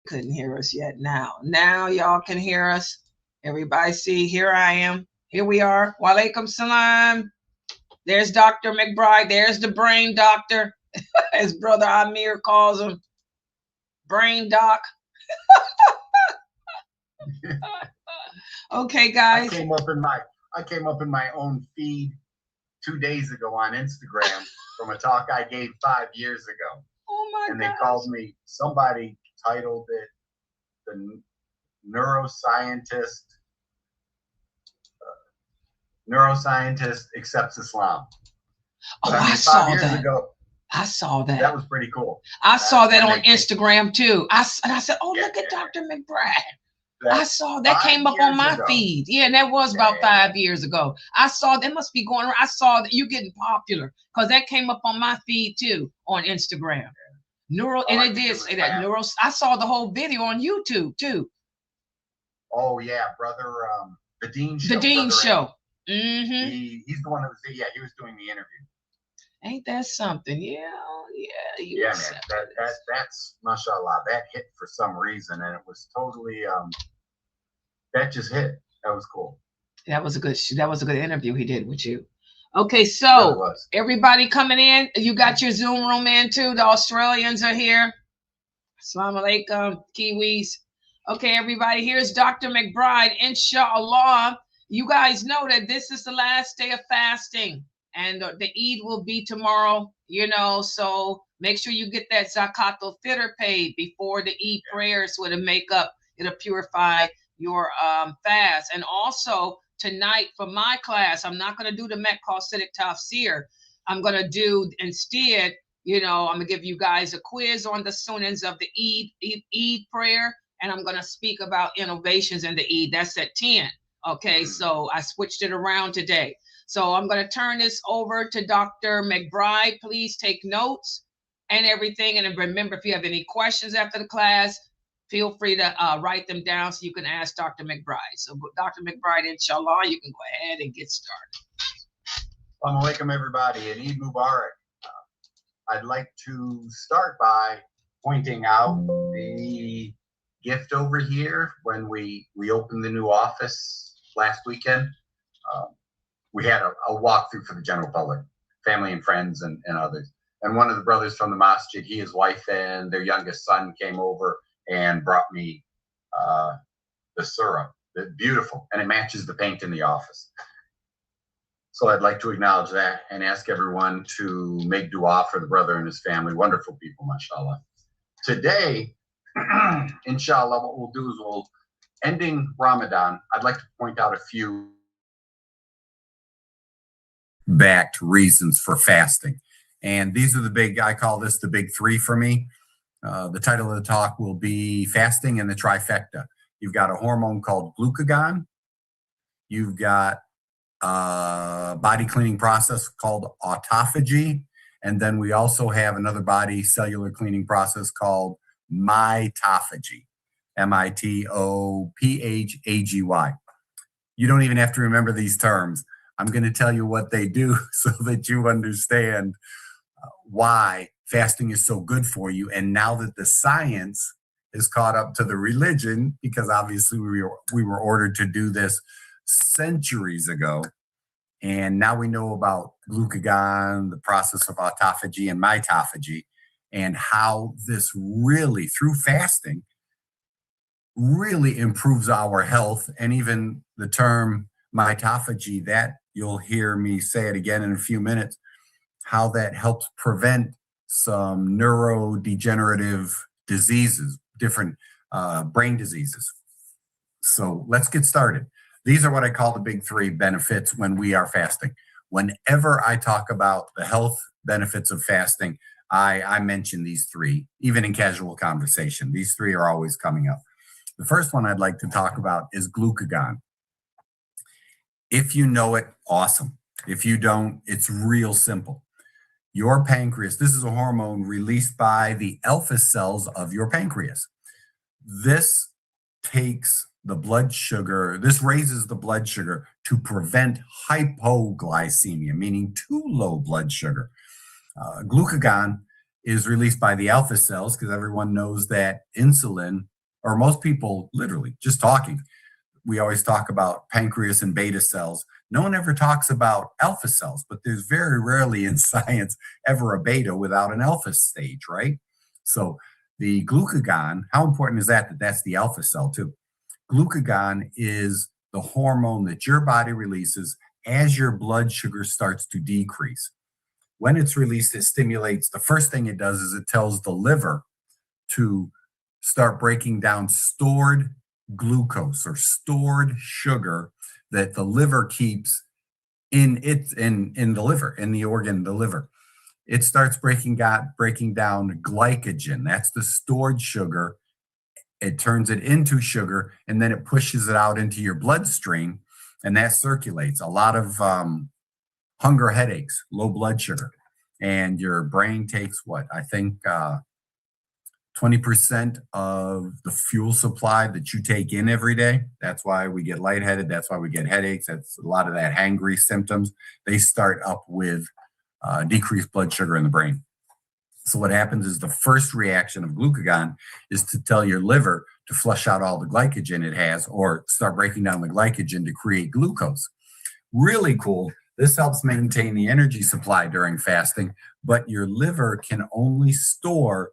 Couldn't hear us yet. Now y'all can hear us. Everybody see, here I am. Here we are. Walaikum salam. There's Dr. McBride. There's the brain doctor, as Brother Amir calls him. Brain doc. Okay, guys. I came up in my own feed 2 days ago on Instagram from a talk I gave 5 years ago. Oh my god. And they called me, somebody titled it the neuroscientist accepts Islam. Oh, But I mean, saw 5 years that. ago, I saw that. that was pretty cool. I saw that on they- Instagram too. And I said, oh, Yeah, look at yeah. Dr. McBride. That I saw that 5 came up on years my ago. feed. Yeah, and that was about Yeah. 5 years ago. I saw that must be going around. I saw that you getting popular because that came up on my feed too on Instagram. Neural, and it did say that neural. I saw the whole video on YouTube too. Oh yeah, brother, the Dean Show. The Dean Brother Show. Andy. He's the one that was he was doing the interview. Ain't that something? Yeah. Yeah, man. That's mashallah. That hit for some reason, and it was totally that just hit. That was cool. That was a good interview he did with you. Okay, so everybody coming in, you got your Zoom room in too. The Australians are here. Assalamu alaikum, Kiwis. Okay, everybody, here's Dr. McBride. Inshallah, you guys know that this is the last day of fasting, and the Eid will be tomorrow, so make sure you get that Zakatul Fitr paid before the Eid prayers with a makeup. It'll purify your fast. And also tonight for my class, I'm not going to do the Metcalcitic Tafsir. I'm going to do instead, I'm going to give you guys a quiz on the Sunnahs of the Eid prayer, and I'm going to speak about innovations in the Eid. That's at 10. Okay, so I switched it around today. So I'm going to turn this over to Dr. McBride. Please take notes and everything. And remember, if you have any questions after the class, feel free to write them down so you can ask Dr. McBride. So Dr. McBride, inshallah, you can go ahead and get started. Assalamu alaikum, everybody, and Eid Mubarak. I'd like to start by pointing out the gift over here when we opened the new office last weekend. We had a walkthrough for the general public, family and friends and others. And one of the brothers from the masjid, his wife and their youngest son came over and brought me the surah. It's beautiful, and it matches the paint in the office. So I'd like to acknowledge that and ask everyone to make dua for the brother and his family. Wonderful people, mashallah. Today, inshallah, what we'll do is ending Ramadan, I'd like to point out a few backed reasons for fasting. And these are I call this the big three for me. The title of the talk will be Fasting and the Trifecta. You've got a hormone called glucagon. You've got a body cleaning process called autophagy. And then we also have another body cellular cleaning process called mitophagy. Mitophagy. You don't even have to remember these terms. I'm going to tell you what they do so that you understand why fasting is so good for you. And now that the science is caught up to the religion, because obviously we were ordered to do this centuries ago, and now we know about glucagon, the process of autophagy and mitophagy, and how this really, through fasting, really improves our health. And even the term mitophagy, that you'll hear me say it again in a few minutes, how that helps prevent some neurodegenerative diseases, different brain diseases. So let's get started. These are what I call the big three benefits when we are fasting. Whenever I talk about the health benefits of fasting, I mention these three, even in casual conversation. These three are always coming up. The first one I'd like to talk about is glucagon. If you know it, awesome. If you don't, it's real simple. Your pancreas, this is a hormone released by the alpha cells of your pancreas. This takes the blood sugar, this raises the blood sugar to prevent hypoglycemia, meaning too low blood sugar. Glucagon is released by the alpha cells because everyone knows that insulin or most people literally just talking, we always talk about pancreas and beta cells. No one ever talks about alpha cells, but there's very rarely in science ever a beta without an alpha stage, right? So the glucagon, how important is that that's the alpha cell too? Glucagon is the hormone that your body releases as your blood sugar starts to decrease. When it's released, it stimulates, the first thing it does is it tells the liver to start breaking down stored glucose or stored sugar that the liver keeps in the liver, in the organ, the liver. It starts breaking down glycogen. That's the stored sugar. It turns it into sugar, and then it pushes it out into your bloodstream, and that circulates. A lot of hunger headaches, low blood sugar, and your brain takes what? I think 20% of the fuel supply that you take in every day. That's why we get lightheaded. That's why we get headaches. That's a lot of that hangry symptoms. They start up with decreased blood sugar in the brain. So what happens is the first reaction of glucagon is to tell your liver to flush out all the glycogen it has or start breaking down the glycogen to create glucose. Really cool. This helps maintain the energy supply during fasting, but your liver can only store,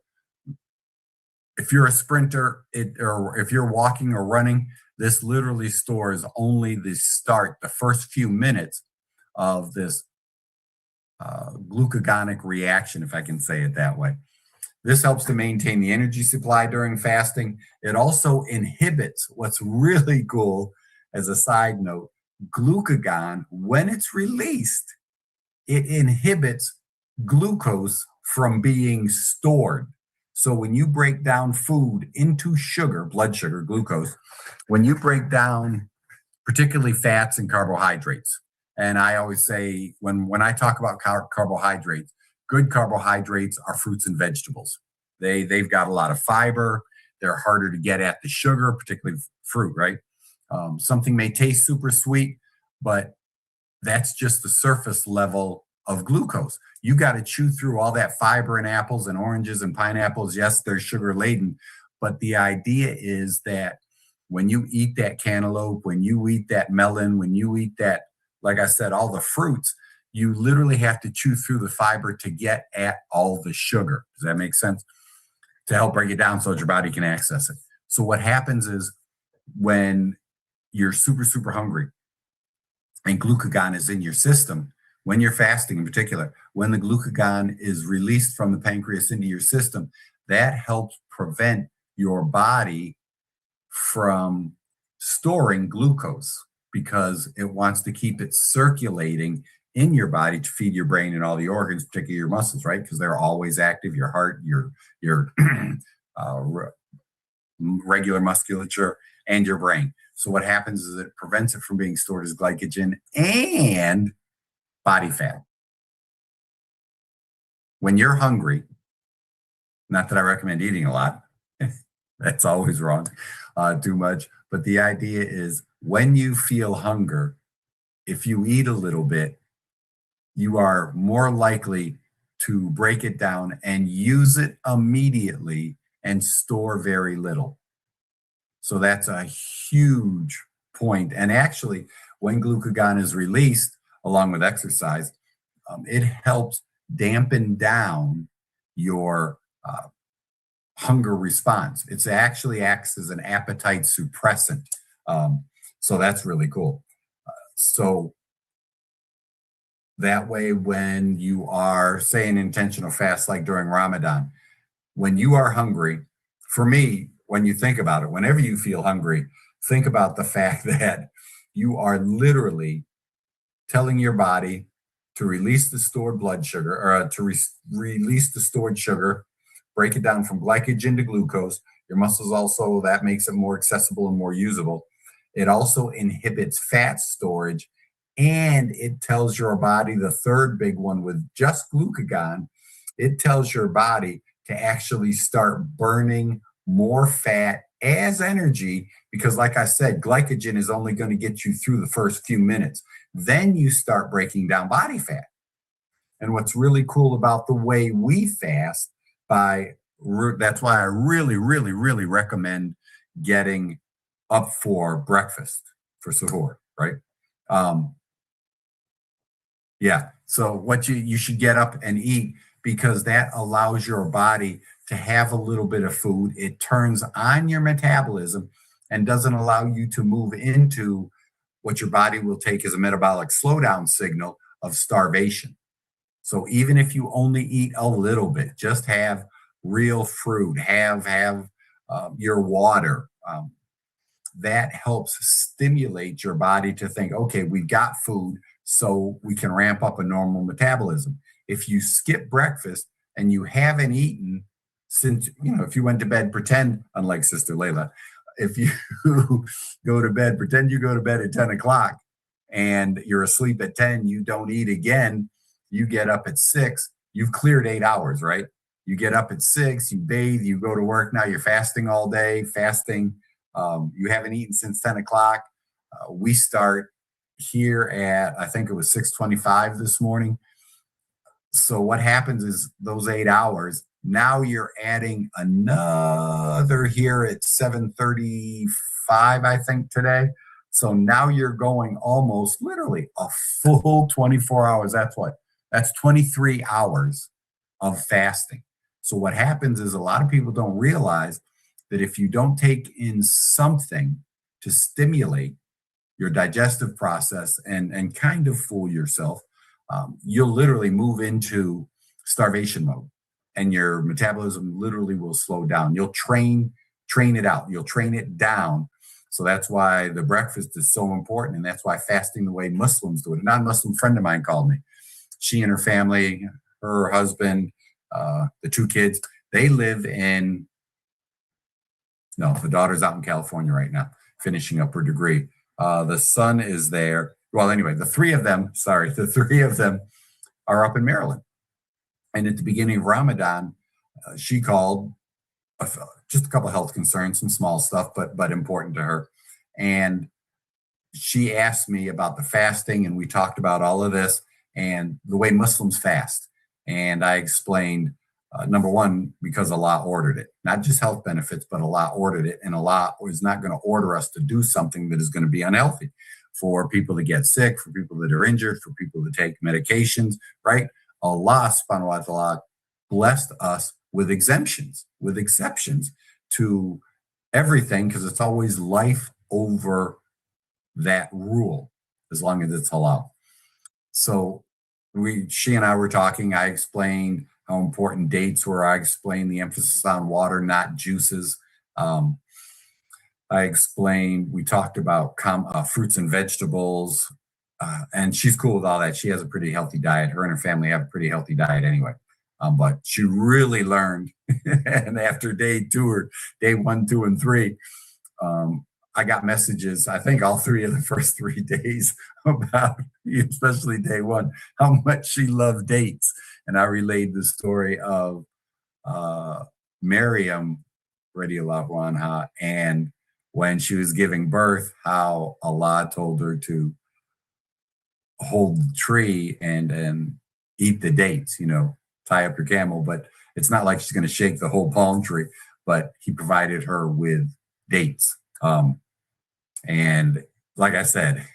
if you're a sprinter or if you're walking or running, this literally stores only the first few minutes of this glucagonic reaction, if I can say it that way. This helps to maintain the energy supply during fasting. It also inhibits, what's really cool as a side note, glucagon, when it's released, it inhibits glucose from being stored. So when you break down food into sugar, blood sugar, glucose, when you break down particularly fats and carbohydrates, and I always say, when I talk about carbohydrates, good carbohydrates are fruits and vegetables. They've got a lot of fiber. They're harder to get at the sugar, particularly fruit, right? Something may taste super sweet, but that's just the surface level of glucose. You got to chew through all that fiber in apples and oranges and pineapples. Yes, they're sugar laden, but the idea is that when you eat that cantaloupe, when you eat that melon, when you eat that, like I said, all the fruits, you literally have to chew through the fiber to get at all the sugar. Does that make sense? To help break it down so that your body can access it. So what happens is when you're super, super hungry and glucagon is in your system, when you're fasting in particular, when the glucagon is released from the pancreas into your system, that helps prevent your body from storing glucose, because it wants to keep it circulating in your body to feed your brain and all the organs, particularly your muscles, right? Because they're always active, your heart, your regular musculature, and your brain. So what happens is it prevents it from being stored as glycogen and body fat. When you're hungry, not that I recommend eating a lot, that's always wrong, too much, but the idea is when you feel hunger, if you eat a little bit, you are more likely to break it down and use it immediately and store very little. So that's a huge point. And actually, when glucagon is released along with exercise, it helps dampen down your hunger response. It actually acts as an appetite suppressant. So that's really cool. So that way, when you are, say, an intentional fast, like during Ramadan, when you are hungry, for me, when you think about it, whenever you feel hungry, think about the fact that you are literally telling your body to release the stored blood sugar, or to release the stored sugar, break it down from glycogen to glucose. Your muscles also, that makes it more accessible and more usable. It also inhibits fat storage, and it tells your body, the third big one with just glucagon, it tells your body to actually start burning more fat as energy, because like I said, glycogen is only going to get you through the first few minutes. Then you start breaking down body fat. And what's really cool about the way we fast, that's why I really, really, really recommend getting up for breakfast, for suhoor, right? Yeah. So what you should get up and eat, because that allows your body to have a little bit of food. It turns on your metabolism and doesn't allow you to move into what your body will take as a metabolic slowdown signal of starvation. So even if you only eat a little bit, just have real fruit, have your water. That helps stimulate your body to think, okay, we've got food, so we can ramp up a normal metabolism. If you skip breakfast and you haven't eaten since, if you went to bed, pretend, unlike Sister Layla, if you go to bed, pretend you go to bed at 10 o'clock and you're asleep at 10, you don't eat again, you get up at 6, you've cleared 8 hours, right? You get up at 6, you bathe, you go to work, now you're fasting all day, you haven't eaten since 10 o'clock. We start here at, I think it was 6:25 this morning. So what happens is those 8 hours, now you're adding another here at 7:35, I think, today. So now you're going almost literally a full 24 hours. That's 23 hours of fasting. So what happens is a lot of people don't realize that if you don't take in something to stimulate your digestive process and kind of fool yourself, you'll literally move into starvation mode and your metabolism literally will slow down. You'll train it out. You'll train it down. So that's why the breakfast is so important. And that's why fasting the way Muslims do it. A non-Muslim friend of mine called me. She and her family, her husband, the 2 kids, they live in, the daughter's out in California right now, finishing up her degree. The son is there. Well, anyway, the three of them are up in Maryland. And at the beginning of Ramadan, she called, just a couple of health concerns, some small stuff, but important to her. And she asked me about the fasting, and we talked about all of this and the way Muslims fast. And I explained, number one, because Allah ordered it, not just health benefits, but Allah ordered it. And Allah is not going to order us to do something that is going to be unhealthy for people to get sick, for people that are injured, for people to take medications, right? Allah subhanahu wa ta'ala blessed us with exceptions to everything, because it's always life over that rule, as long as it's halal. So she and I were talking. I explained how important dates were. I explained the emphasis on water, not juices. I explained, we talked about fruits and vegetables, and she's cool with all that. She has a pretty healthy diet. Her and her family have a pretty healthy diet anyway. But she really learned, and after day 1, 2, and 3, I got messages, I think all 3 of the first 3 days about, especially day 1, how much she loved dates. And I relayed the story of Maryam, radiallahu anha, and when she was giving birth, how Allah told her to hold the tree and eat the dates, tie up your camel. But it's not like she's going to shake the whole palm tree, but he provided her with dates. And like I said,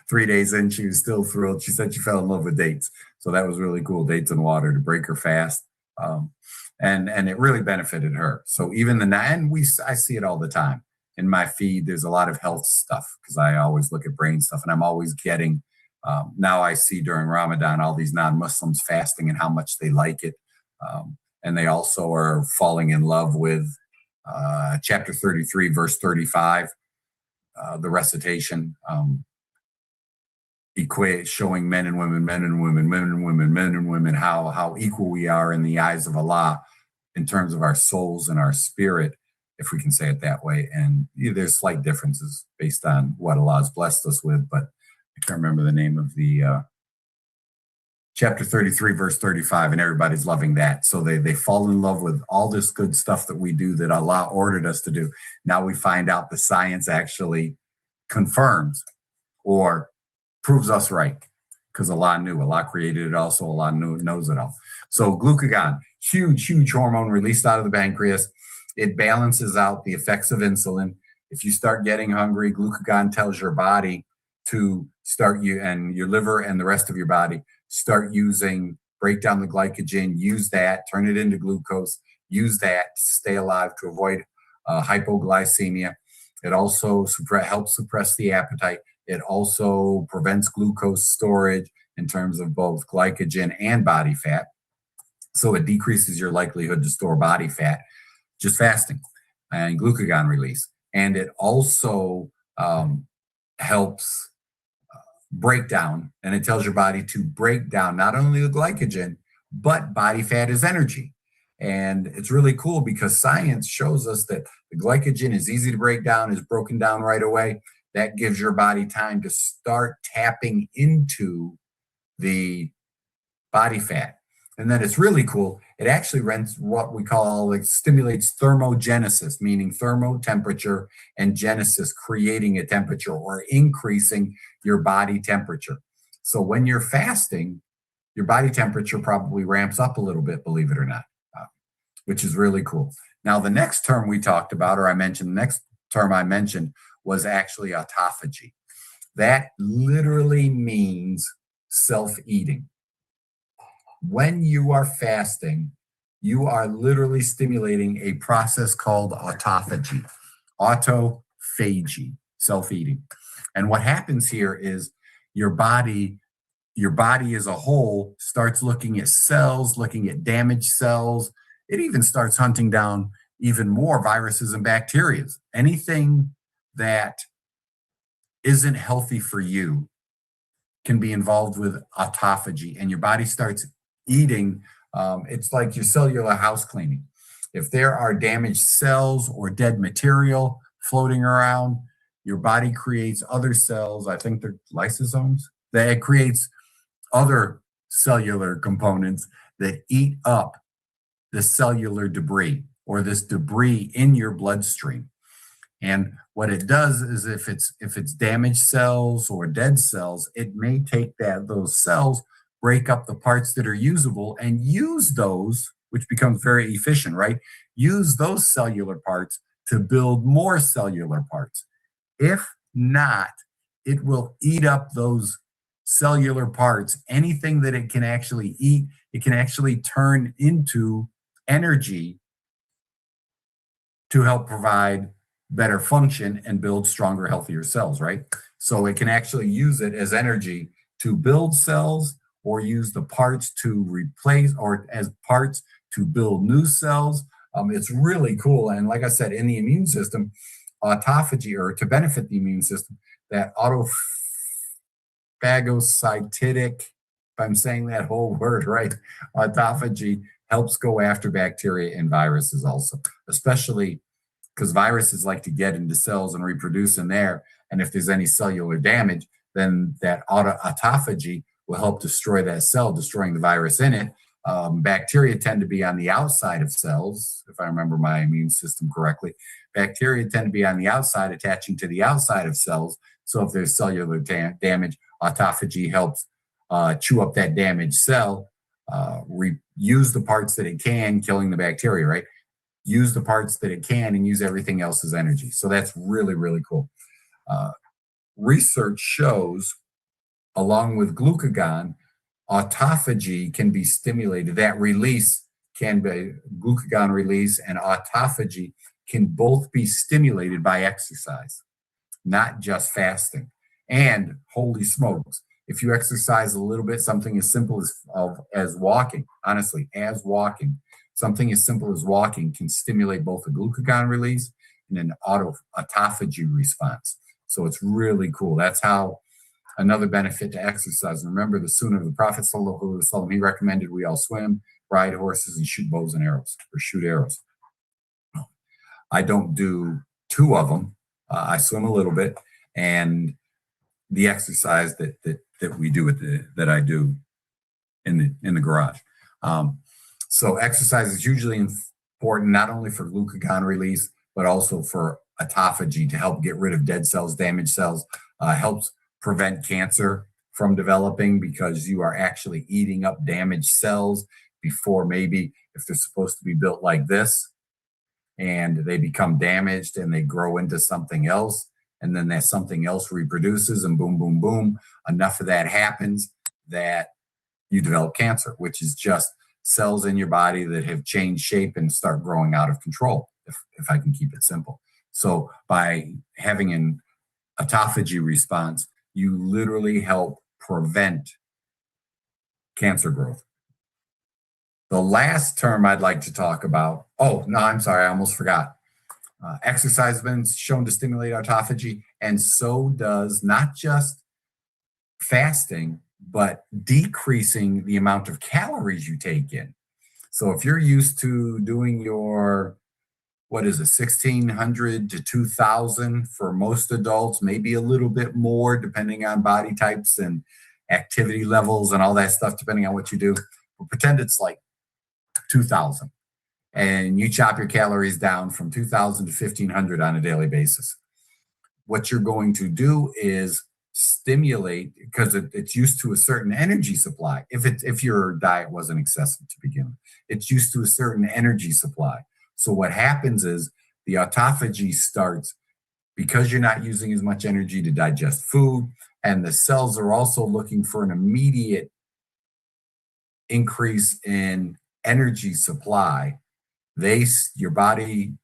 3 days in, she was still thrilled. She said she fell in love with dates. So that was really cool, dates and water to break her fast. And it really benefited her. So even I see it all the time. In my feed, there's a lot of health stuff because I always look at brain stuff, and I'm always getting, now I see during Ramadan, all these non-Muslims fasting and how much they like it. And they also are falling in love with chapter 33, verse 35, the recitation, showing men and women, how equal we are in the eyes of Allah in terms of our souls and our spirit, if we can say it that way. And there's slight differences based on what Allah has blessed us with, but I can't remember the name of the chapter 33, verse 35, and everybody's loving that. So they fall in love with all this good stuff that we do that Allah ordered us to do. Now we find out the science actually confirms or proves us right, because Allah knew. Allah created it all, so Allah knows it all. So glucagon, huge hormone released out of the pancreas. It balances out the effects of insulin. If you start getting hungry, glucagon tells your body to start and your liver and the rest of your body start break down the glycogen, use that, turn it into glucose, use that to stay alive, to avoid hypoglycemia. It also helps suppress the appetite. It also prevents glucose storage in terms of both glycogen and body fat. So it decreases your likelihood to store body fat, just fasting and glucagon release. And it also helps break down, and it tells your body to break down not only the glycogen, but body fat is energy. And it's really cool because science shows us that the glycogen is easy to break down, is broken down right away. That gives your body time to start tapping into the body fat. And then it's really cool. It actually runs what we call, stimulates thermogenesis, meaning thermo temperature and genesis, creating a temperature or increasing your body temperature. So when you're fasting, your body temperature probably ramps up a little bit, believe it or not, which is really cool. Now, the next term we talked about, or I mentioned, the next term I mentioned was actually autophagy. That literally means self-eating. When you are fasting, you are literally stimulating a process called autophagy, autophagy, self-eating. And what happens here is your body as a whole starts looking at cells, looking at damaged cells. It even starts hunting down even more viruses and bacteria. Anything that isn't healthy for you can be involved with autophagy, and your body starts eating. It's like your cellular house cleaning. If there are damaged cells or dead material floating around, your body creates other cells, I think they're lysosomes, that creates other cellular components that eat up the cellular debris or this debris in your bloodstream. And what it does is if it's damaged cells or dead cells, it may take those cells, break up the parts that are usable and use those, which becomes very efficient, right? Use those cellular parts to build more cellular parts. If not, it will eat up those cellular parts. Anything that it can actually eat, it can actually turn into energy to help provide better function and build stronger, healthier cells, right? So it can actually use it as energy to build cells, or use the parts to replace, or as parts to build new cells. It's really cool. And like I said, in the immune system, autophagy, or to benefit the immune system, that autophagocytic, if I'm saying that whole word right, autophagy helps go after bacteria and viruses also, especially because viruses like to get into cells and reproduce in there. And if there's any cellular damage, then that autophagy will help destroy that cell, destroying the virus in it. Bacteria tend to be on the outside of cells, if I remember my immune system correctly. Bacteria tend to be on the outside, attaching to the outside of cells. So if there's cellular damage, autophagy helps chew up that damaged cell, use the parts that it can, killing the bacteria, right? Use the parts that it can and use everything else as energy. So that's really, really cool. Research shows, along with glucagon, autophagy can be stimulated. That release can be, glucagon release and autophagy can both be stimulated by exercise, not just fasting. And holy smokes, if you exercise a little bit, something as simple as walking, honestly, something as simple as walking can stimulate both a glucagon release and an autophagy response. So it's really cool. That's how another benefit to exercise. And remember, the Sunnah of the Prophet sallallahu alaihi wasallam, he recommended we all swim, ride horses, and shoot bows and arrows, or shoot arrows. I don't do two of them. I swim a little bit, and the exercise that we do that I do in the garage. So exercise is hugely important, not only for glucagon release, but also for autophagy, to help get rid of dead cells, damaged cells, helps prevent cancer from developing, because you are actually eating up damaged cells before, maybe if they're supposed to be built like this, and they become damaged and they grow into something else. And then that something else reproduces and boom, boom, boom. Enough of that happens that you develop cancer, which is just cells in your body that have changed shape and start growing out of control, if I can keep it simple. So by having an autophagy response, you literally help prevent cancer growth. The last term I'd like to talk about, oh, no, I'm sorry, I almost forgot. Exercise has been shown to stimulate autophagy, and so does not just fasting, but decreasing the amount of calories you take in. So if you're used to doing your, 1,600 to 2,000 for most adults, maybe a little bit more depending on body types and activity levels and all that stuff, depending on what you do. But pretend it's like 2,000 and you chop your calories down from 2,000 to 1,500 on a daily basis. What you're going to do is stimulate, because it's used to a certain energy supply. If your diet wasn't excessive to begin with, it's used to a certain energy supply. So what happens is the autophagy starts because you're not using as much energy to digest food, and the cells are also looking for an immediate increase in energy supply. Your body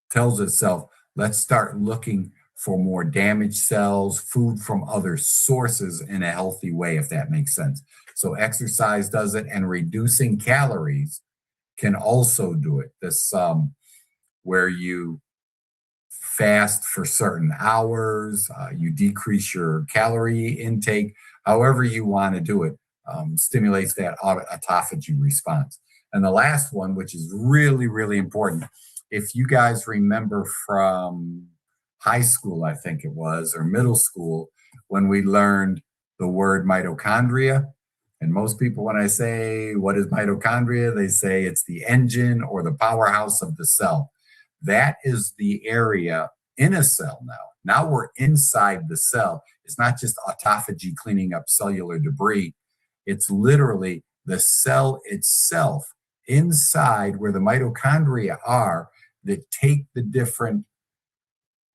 tells itself, let's start looking for more damaged cells, food from other sources in a healthy way, if that makes sense. So exercise does it, and reducing calories can also do it. This where you fast for certain hours, you decrease your calorie intake, however you want to do it, stimulates that autophagy response. And the last one, which is really, really important, if you guys remember from high school, I think it was, or middle school, when we learned the word mitochondria. And most people, when I say, what is mitochondria? They say it's the engine or the powerhouse of the cell. That is the area in a cell now. Now we're inside the cell. It's not just autophagy cleaning up cellular debris. It's literally the cell itself inside where the mitochondria are that take the different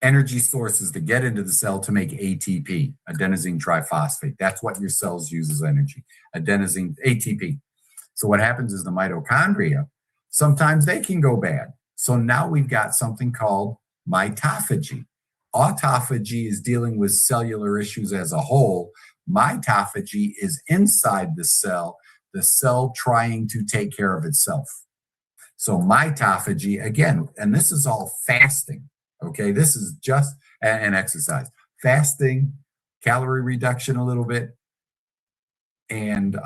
energy sources to get into the cell to make ATP, adenosine triphosphate. That's what your cells use as energy, adenosine, ATP. So what happens is the mitochondria, sometimes they can go bad. So now we've got something called mitophagy. Autophagy is dealing with cellular issues as a whole. Mitophagy is inside the cell trying to take care of itself. So mitophagy, again, and this is all fasting. Okay, this is just an exercise. Fasting, calorie reduction a little bit, and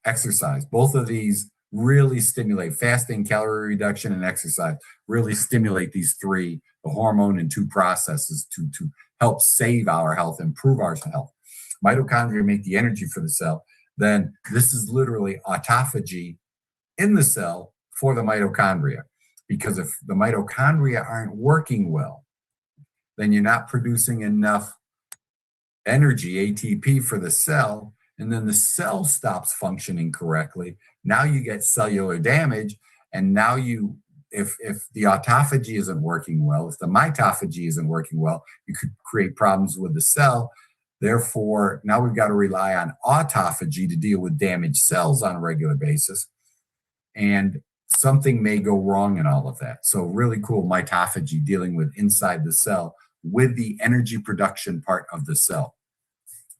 exercise. Both of these really stimulate, fasting, calorie reduction, and exercise, really stimulate these three, the hormone and two processes to help save our health, improve our health. Mitochondria make the energy for the cell. Then this is literally autophagy in the cell for the mitochondria. Because if the mitochondria aren't working well, then you're not producing enough energy, ATP, for the cell, and then the cell stops functioning correctly. Now you get cellular damage, and now if the autophagy isn't working well, if the mitophagy isn't working well, you could create problems with the cell. Therefore, now we've got to rely on autophagy to deal with damaged cells on a regular basis. And something may go wrong in all of that. So really cool mitophagy, dealing with inside the cell with the energy production part of the cell.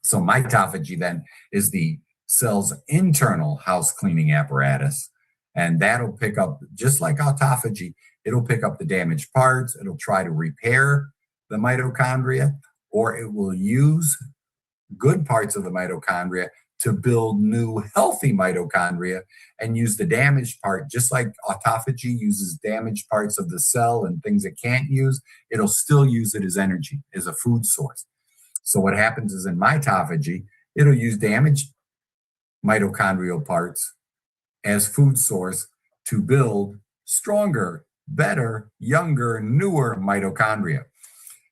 So mitophagy then is the cell's internal house cleaning apparatus. And that'll pick up, just like autophagy, it'll pick up the damaged parts. It'll try to repair the mitochondria, or it will use good parts of the mitochondria to build new healthy mitochondria, and use the damaged part, just like autophagy uses damaged parts of the cell and things it can't use, it'll still use it as energy, as a food source. So what happens is in mitophagy, it'll use damaged mitochondrial parts as food source to build stronger, better, younger, newer mitochondria.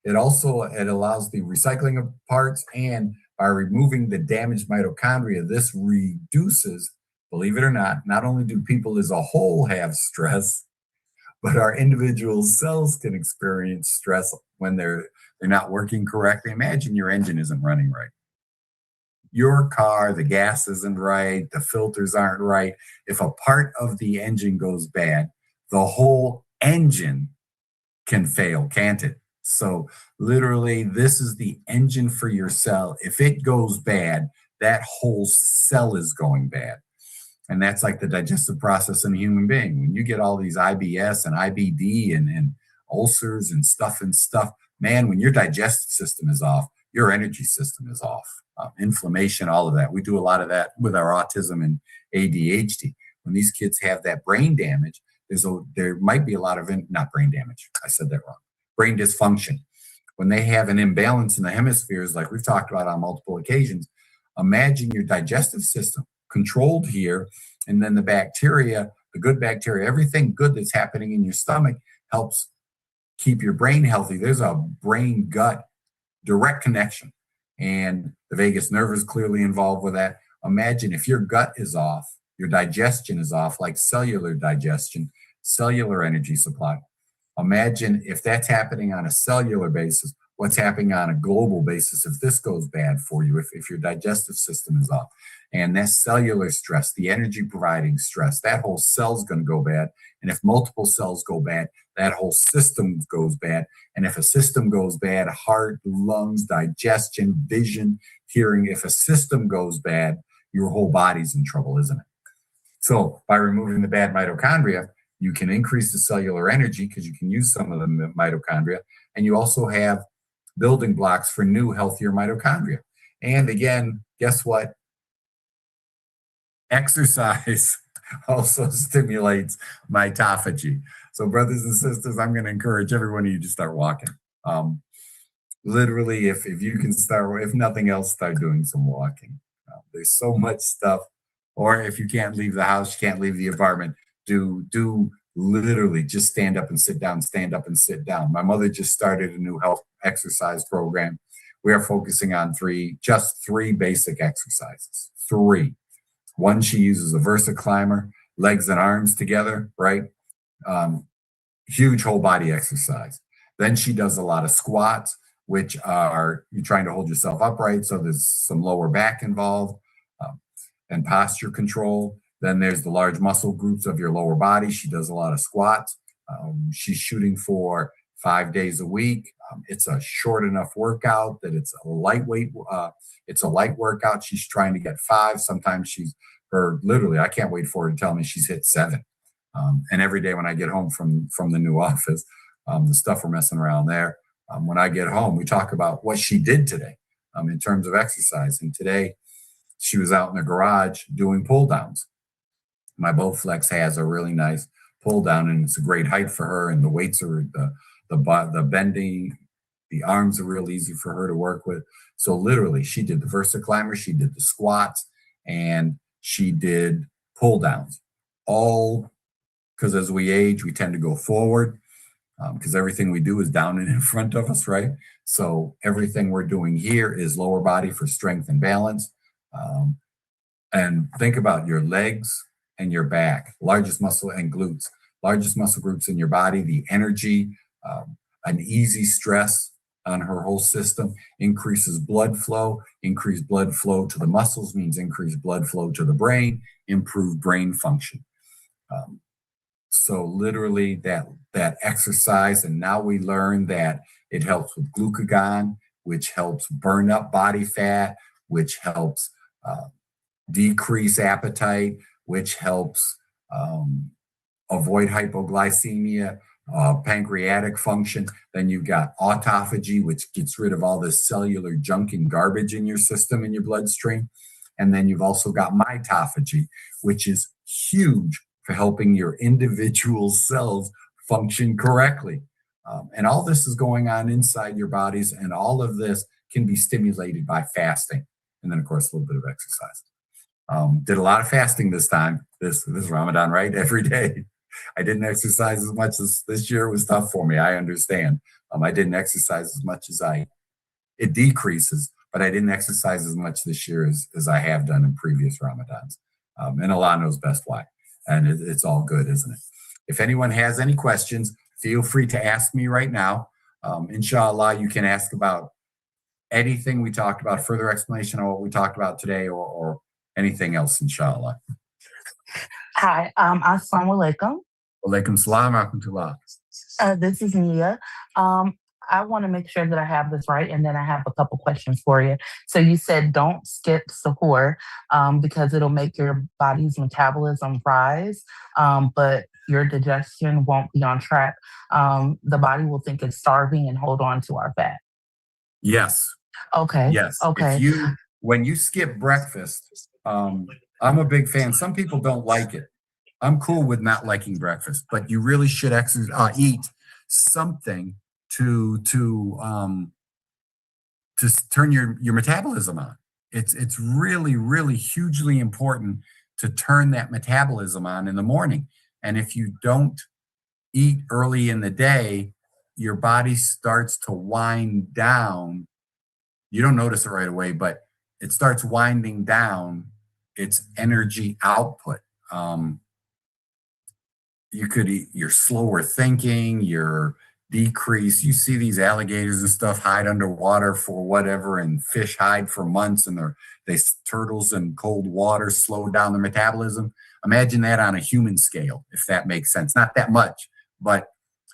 It allows the recycling of parts, and by removing the damaged mitochondria, this reduces, believe it or not only do people as a whole have stress, but our individual cells can experience stress when they're not working correctly. Imagine your engine isn't running right. Your car, the gas isn't right, the filters aren't right. If a part of the engine goes bad, the whole engine can fail, can't it? So literally, this is the engine for your cell. If it goes bad, that whole cell is going bad. And that's like the digestive process in a human being. When you get all these IBS and IBD and ulcers and stuff, man, when your digestive system is off, your energy system is off. Inflammation, all of that. We do a lot of that with our autism and ADHD. When these kids have that brain damage, there might be a lot of, not brain damage, I said that wrong, brain dysfunction. When they have an imbalance in the hemispheres, like we've talked about on multiple occasions, imagine your digestive system controlled here, and then the bacteria, the good bacteria, everything good that's happening in your stomach helps keep your brain healthy. There's a brain-gut direct connection, and the vagus nerve is clearly involved with that. Imagine if your gut is off, your digestion is off, like cellular digestion, cellular energy supply. Imagine if that's happening on a cellular basis, what's happening on a global basis if this goes bad for you, if your digestive system is off. And that cellular stress, the energy providing stress, that whole cell's going to go bad. And if multiple cells go bad, that whole system goes bad. And if a system goes bad, heart, lungs, digestion, vision, hearing, if a system goes bad, your whole body's in trouble, isn't it? So by removing the bad mitochondria, you can increase the cellular energy because you can use some of the mitochondria. And you also have building blocks for new, healthier mitochondria. And again, guess what? Exercise also stimulates mitophagy. So brothers and sisters, I'm going to encourage every one of you to start walking. Literally, if you can start, if nothing else, start doing some walking. There's so much stuff. Or if you can't leave the house, you can't leave the apartment, do literally just stand up and sit down, stand up and sit down. My mother just started a new health exercise program. We are focusing on just three basic exercises. 3. One, she uses a Versa climber, legs and arms together, right? Huge whole body exercise. Then she does a lot of squats, which are you're trying to hold yourself upright. So there's some lower back involved and posture control. Then there's the large muscle groups of your lower body. She does a lot of squats. She's shooting for 5 days a week. It's a short enough workout that it's a lightweight. It's a light workout. She's trying to get 5. Sometimes literally, I can't wait for her to tell me she's hit 7. And every day when I get home from the new office, the stuff we're messing around there, when I get home, we talk about what she did today in terms of exercise. And today she was out in the garage doing pull downs. My Bowflex has a really nice pull down, and it's a great height for her. And the weights are the bending, the arms are real easy for her to work with. So literally, she did the Versa climber, she did the squats, and she did pull downs. All because as we age, we tend to go forward because everything we do is down and in front of us, right? So everything we're doing here is lower body for strength and balance. And think about your legs and your back, largest muscle and glutes, largest muscle groups in your body, the energy, an easy stress on her whole system, increases blood flow. Increased blood flow to the muscles means increased blood flow to the brain, improved brain function. So literally that exercise, and now we learn that it helps with glucagon, which helps burn up body fat, which helps decrease appetite, which helps avoid hypoglycemia, pancreatic function. Then you've got autophagy, which gets rid of all this cellular junk and garbage in your system, in your bloodstream. And then you've also got mitophagy, which is huge for helping your individual cells function correctly. And all this is going on inside your bodies, and all of this can be stimulated by fasting. And then, of course, a little bit of exercise. Did a lot of fasting this time, this Ramadan, right? Every day. I didn't exercise as much this year. It was tough for me. I understand. I didn't exercise as much as it decreases, but I didn't exercise as much this year as I have done in previous Ramadans. And Allah knows best why. And it's all good, isn't it? if anyone has any questions, feel free to ask me right now. Inshallah, you can ask about anything we talked about, further explanation on what we talked about today, or anything else, inshallah. Hi, assalamu alaikum. Walaikum salam wa rahmatullah. This is Nia. I want to make sure that I have this right, and then I have a couple questions for you. So you said don't skip sahur because it'll make your body's metabolism rise, but your digestion won't be on track. The body will think it's starving and hold on to our fat. Yes. Okay. Yes. Okay. When you skip breakfast, I'm a big fan. Some people don't like it. I'm cool with not liking breakfast, but you really should eat something to turn your metabolism on. It's really, really hugely important to turn that metabolism on in the morning. And if you don't eat early in the day, your body starts to wind down. You don't notice it right away, but it starts winding down its energy output. You could eat your slower thinking, your decrease. You see these alligators and stuff hide underwater for whatever, and fish hide for months, and turtles in cold water slow down the metabolism. Imagine that on a human scale, if that makes sense. Not that much, but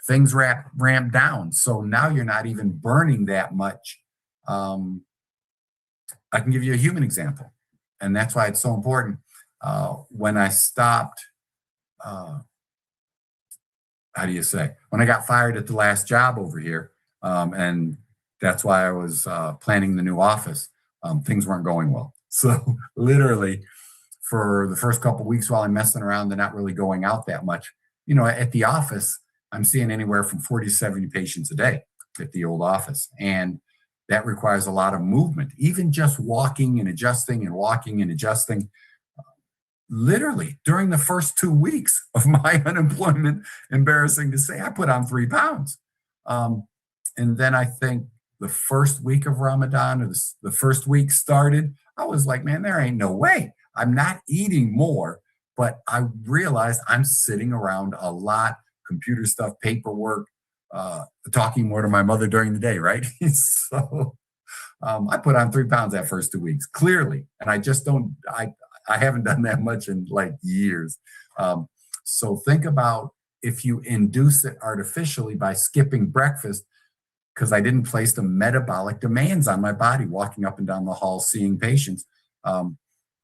things ramp down. So now you're not even burning that much. I can give you a human example, and that's why it's so important. When I stopped, when I got fired at the last job over here, and that's why I was planning the new office, things weren't going well. So literally for the first couple of weeks while I'm messing around, they're not really going out that much. You know, at the office, I'm seeing anywhere from 40 to 70 patients a day at the old office. And that requires a lot of movement, even just walking and adjusting and walking and adjusting. Literally during the first 2 weeks of my unemployment, embarrassing to say, I put on 3 pounds. And then I think the first week of Ramadan, or the first week started, I was like, man, there ain't no way. I'm not eating more, but I realized I'm sitting around a lot, computer stuff, paperwork, talking more to my mother during the day, right? So I put on 3 pounds that first 2 weeks, clearly. And I just don't, I haven't done that much in like years. So think about if you induce it artificially by skipping breakfast, because I didn't place the metabolic demands on my body, walking up and down the hall, seeing patients.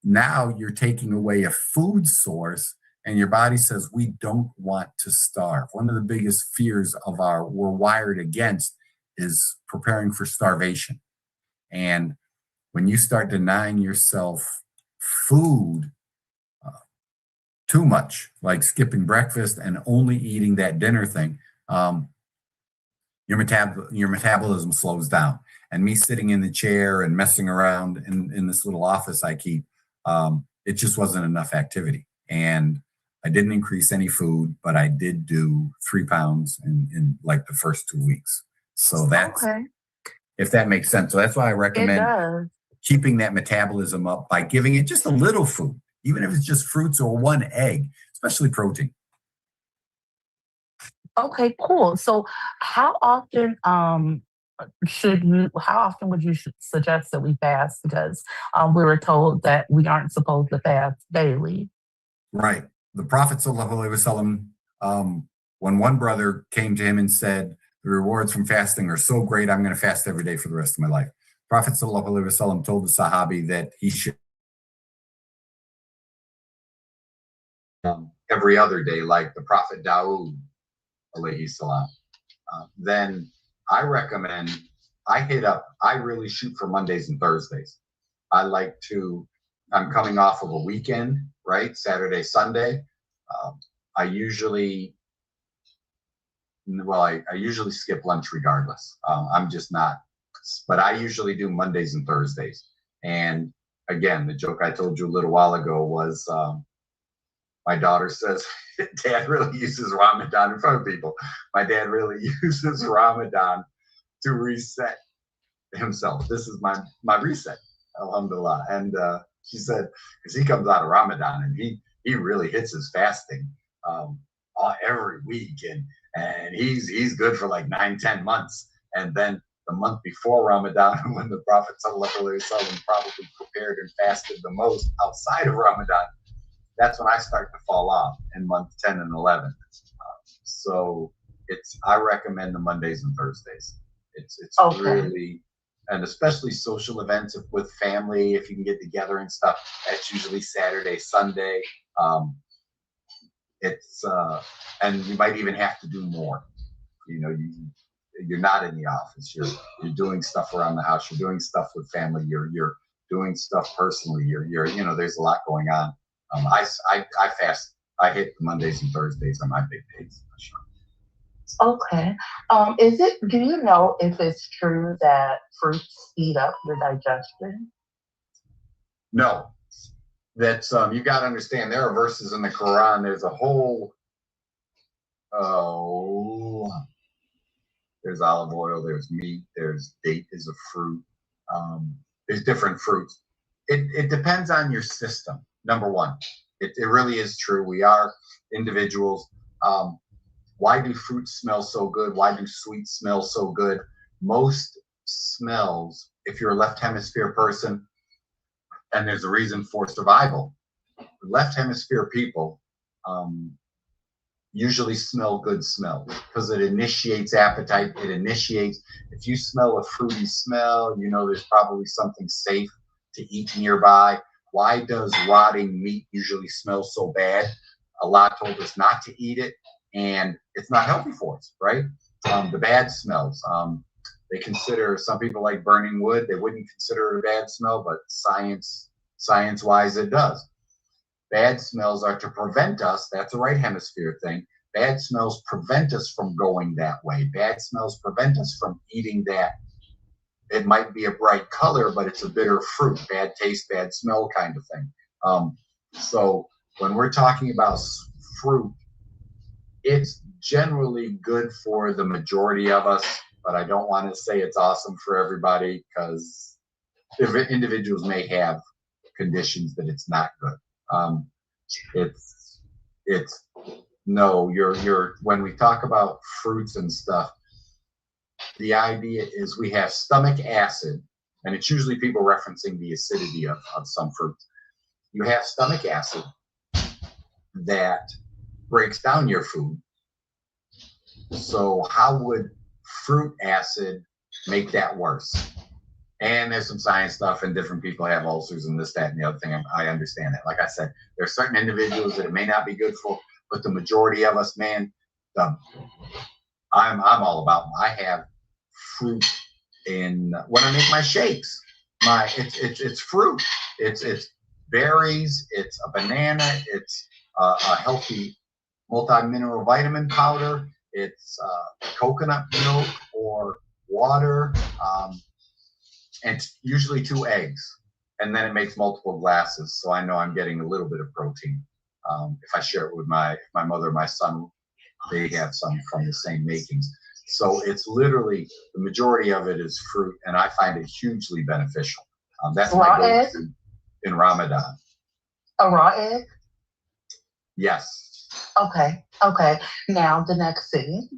Now you're taking away a food source, and your body says, we don't want to starve. One of the biggest fears we're wired against is preparing for starvation. And when you start denying yourself food too much, like skipping breakfast and only eating that dinner thing, your metabolism slows down. And me sitting in the chair and messing around in this little office I keep, it just wasn't enough activity. And I didn't increase any food, but I did do 3 pounds in like the first 2 weeks. So that's, okay, if that makes sense. So that's why I recommend keeping that metabolism up by giving it just a little food, even if it's just fruits or 1 egg, especially protein. Okay, cool. So how often would you suggest that we fast? Because we were told that we aren't supposed to fast daily. Right. The Prophet ﷺ, when one brother came to him and said, the rewards from fasting are so great, I'm going to fast every day for the rest of my life. Prophet ﷺ told the Sahabi that he should every other day, like the Prophet Dawood, alayhi salam. Then I recommend, I really shoot for Mondays and Thursdays. I'm coming off of a weekend, right? Saturday, Sunday. I usually skip lunch regardless. I'm just not, but I usually do Mondays and Thursdays. And again, the joke I told you a little while ago was, my daughter says, Dad really uses Ramadan in front of people. My dad really uses Ramadan to reset himself. This is my reset, alhamdulillah. And she said, because he comes out of Ramadan and he really hits his fasting. every week, and he's good for like 9-10 months. And then the month before Ramadan, when the Prophet ﷺ probably prepared and fasted the most outside of Ramadan, that's when I start to fall off in month 10 and 11. So I recommend the Mondays and Thursdays. It's Okay. really, and especially social events with family, if you can get together and stuff, that's usually Saturday, Sunday. And you might even have to do more. You know, you're not in the office. You're doing stuff around the house. You're doing stuff with family. You're doing stuff personally. There's a lot going on. I fast. I hit Mondays and Thursdays on my big days for sure. Okay. Do you know if it's true that fruits speed up your digestion? No. That's you got to understand, there are verses in the Quran. There's a whole there's olive oil, there's meat, there's date is a fruit. There's different fruits. It depends on your system. Number one, it really is true. We are individuals. Why do fruits smell so good? Why do sweets smell so good? Most smells, if you're a left hemisphere person, and there's a reason for survival, left hemisphere people usually smell good smells because it initiates appetite. It initiates, if you smell a fruity smell, you know there's probably something safe to eat nearby. Why does rotting meat usually smell so bad? Allah told us not to eat it, and it's not healthy for us, right? The bad smells. They consider, some people like burning wood. They wouldn't consider it a bad smell, but science-wise, it does. Bad smells are to prevent us. That's a right hemisphere thing. Bad smells prevent us from going that way. Bad smells prevent us from eating that. It might be a bright color, but it's a bitter fruit. Bad taste, bad smell kind of thing. So when we're talking about fruit, it's generally good for the majority of us, but I don't want to say it's awesome for everybody because individuals may have conditions that it's not good. When we talk about fruits and stuff, the idea is we have stomach acid, and it's usually people referencing the acidity of some fruits. You have stomach acid that breaks down your food. So how would fruit acid make that worse? And there's some science stuff, and different people have ulcers and this, that, and the other thing. I understand that. Like I said, there are certain individuals that it may not be good for, but the majority of us, man, I'm all about. I have fruit in when I make my shakes. It's fruit. It's berries. It's a banana. It's a healthy multi-mineral vitamin powder. It's coconut milk or water. And usually 2 eggs, and then it makes multiple glasses. So I know I'm getting a little bit of protein. If I share it with my mother, my son, they have some from the same makings. So it's literally, the majority of it is fruit, and I find it hugely beneficial. That's my go-to in Ramadan. A raw egg? Yes. Okay. Now the next thing.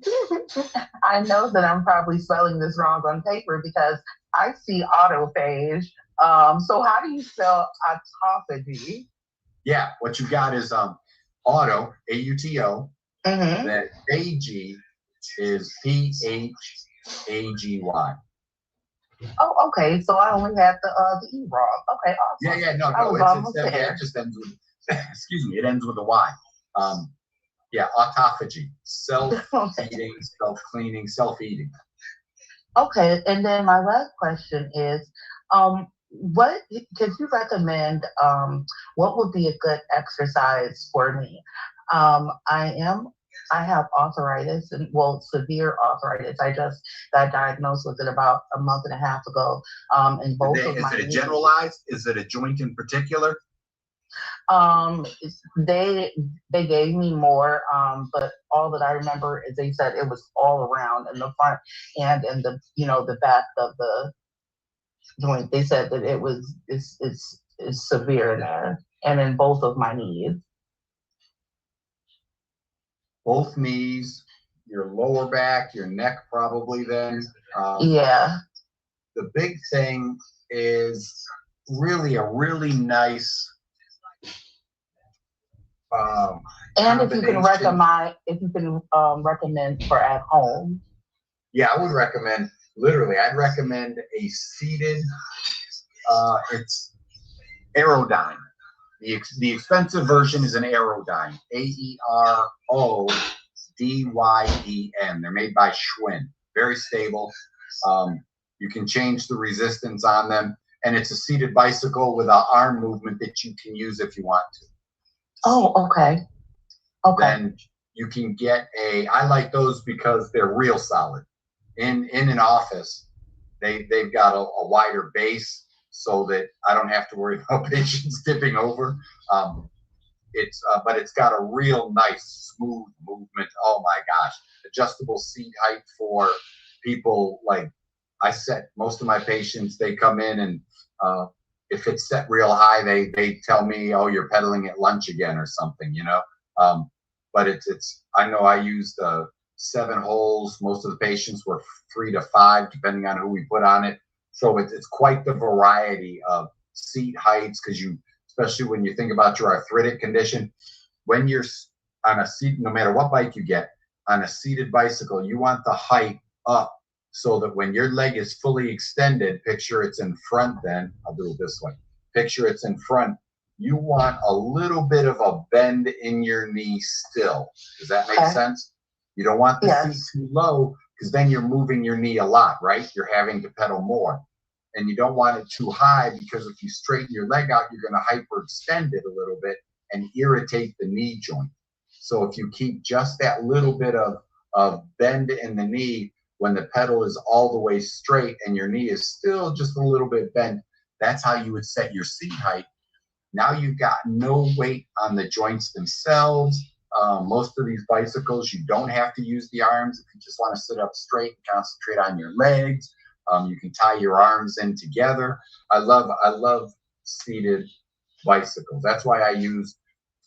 I know that I'm probably spelling this wrong on paper because I see autophage. So how do you spell autophagy? Yeah, what you got is auto, A-U-T-O. Mm-hmm. That A-G is P-H-A-G-Y. Oh, okay. So I only have the E wrong. Okay, awesome. Yeah, no, it just ends with, excuse me, it ends with a Y. Autophagy, self-eating, self-cleaning, self-eating. Okay, and then my last question is, what could you recommend? What would be a good exercise for me? I have arthritis, and severe arthritis. I just got diagnosed with it about a month and a half ago. And both of my knees. Is it generalized? Is it a joint in particular? They gave me more, but all that I remember is they said it was all around in the front and in the back of the joint. They said that it's severe there and in both of my knees. both knees, your lower back, your neck probably then. Yeah. The big thing is really a really nice and if you can recommend for at home. Yeah, I would recommend, literally, I'd recommend a seated, it's Aerodyne. The expensive version is an Aerodyne, AERODYEN. They're made by Schwinn, very stable. You can change the resistance on them, and it's a seated bicycle with an arm movement that you can use if you want to. Oh, okay. Okay. Then you can get I like those because they're real solid. In an office, they've got a wider base so that I don't have to worry about patients tipping over. But it's got a real nice, smooth movement. Oh my gosh. Adjustable seat height for people. Like I set most of my patients, they come in and if it's set real high, they tell me, oh, you're pedaling at lunch again or something, you know. But I know I used 7 holes. Most of the patients were 3 to 5, depending on who we put on it. So it's quite the variety of seat heights, because especially when you think about your arthritic condition, when you're on a seat, no matter what bike you get, on a seated bicycle, you want the height up so that when your leg is fully extended, picture it's in front then, I'll do it this way, picture it's in front, you want a little bit of a bend in your knee still. Does that make sense? You don't want the seat too low, because then you're moving your knee a lot, right? You're having to pedal more. And you don't want it too high, because if you straighten your leg out, you're going to hyperextend it a little bit and irritate the knee joint. So if you keep just that little bit of bend in the knee when the pedal is all the way straight and your knee is still just a little bit bent, that's how you would set your seat height. Now you've got no weight on the joints themselves. Most of these bicycles, you don't have to use the arms. If you just want to sit up straight and concentrate on your legs, you can tie your arms in together. I love seated bicycles. That's why I use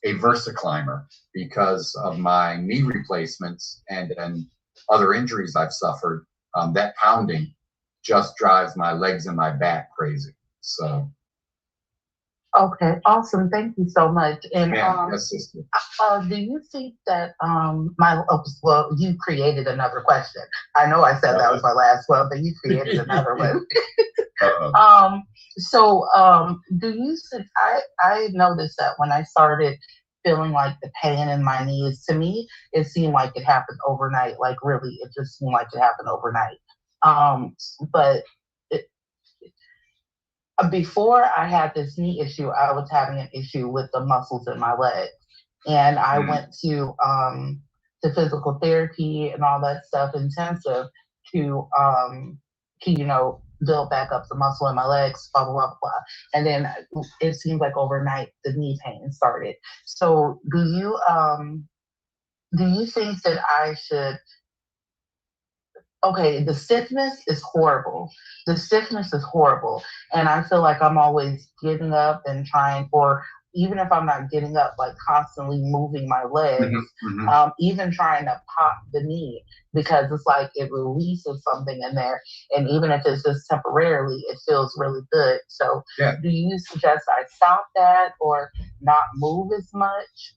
a VersaClimber, because of my knee replacements and other injuries I've suffered. That pounding just drives my legs and my back crazy. So. Okay, awesome. Thank you so much. And yes, sister. Do you think that well, you created another question. I know I said that was my last one, but you created another one. So do you think I noticed that when I started feeling like the pain in my knees, to me, it seemed like it happened overnight. Like really, it just seemed like it happened overnight. But before I had this knee issue, I was having an issue with the muscles in my leg, and I went to physical therapy and all that stuff, intensive, to build back up the muscle in my legs, blah blah blah blah. And then it seems like overnight the knee pain started. So do you think that I should? Okay, the stiffness is horrible. The stiffness is horrible. And I feel like I'm always getting up and trying, or even if I'm not getting up, like constantly moving my legs, even trying to pop the knee, because it's like it releases something in there. And even if it's just temporarily, it feels really good. So do you suggest I stop that or not move as much?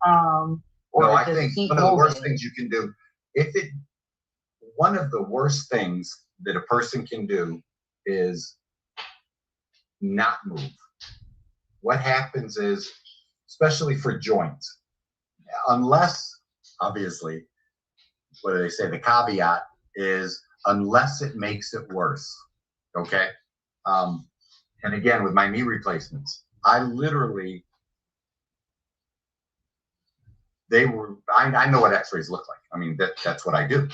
Or no, I think one of the worst things you can do, one of the worst things that a person can do is not move. What happens is, especially for joints, unless, obviously, what do they say? The caveat is unless it makes it worse. Okay. And again, with my knee replacements, I literally, I know what x-rays look like. I mean, that's what I do.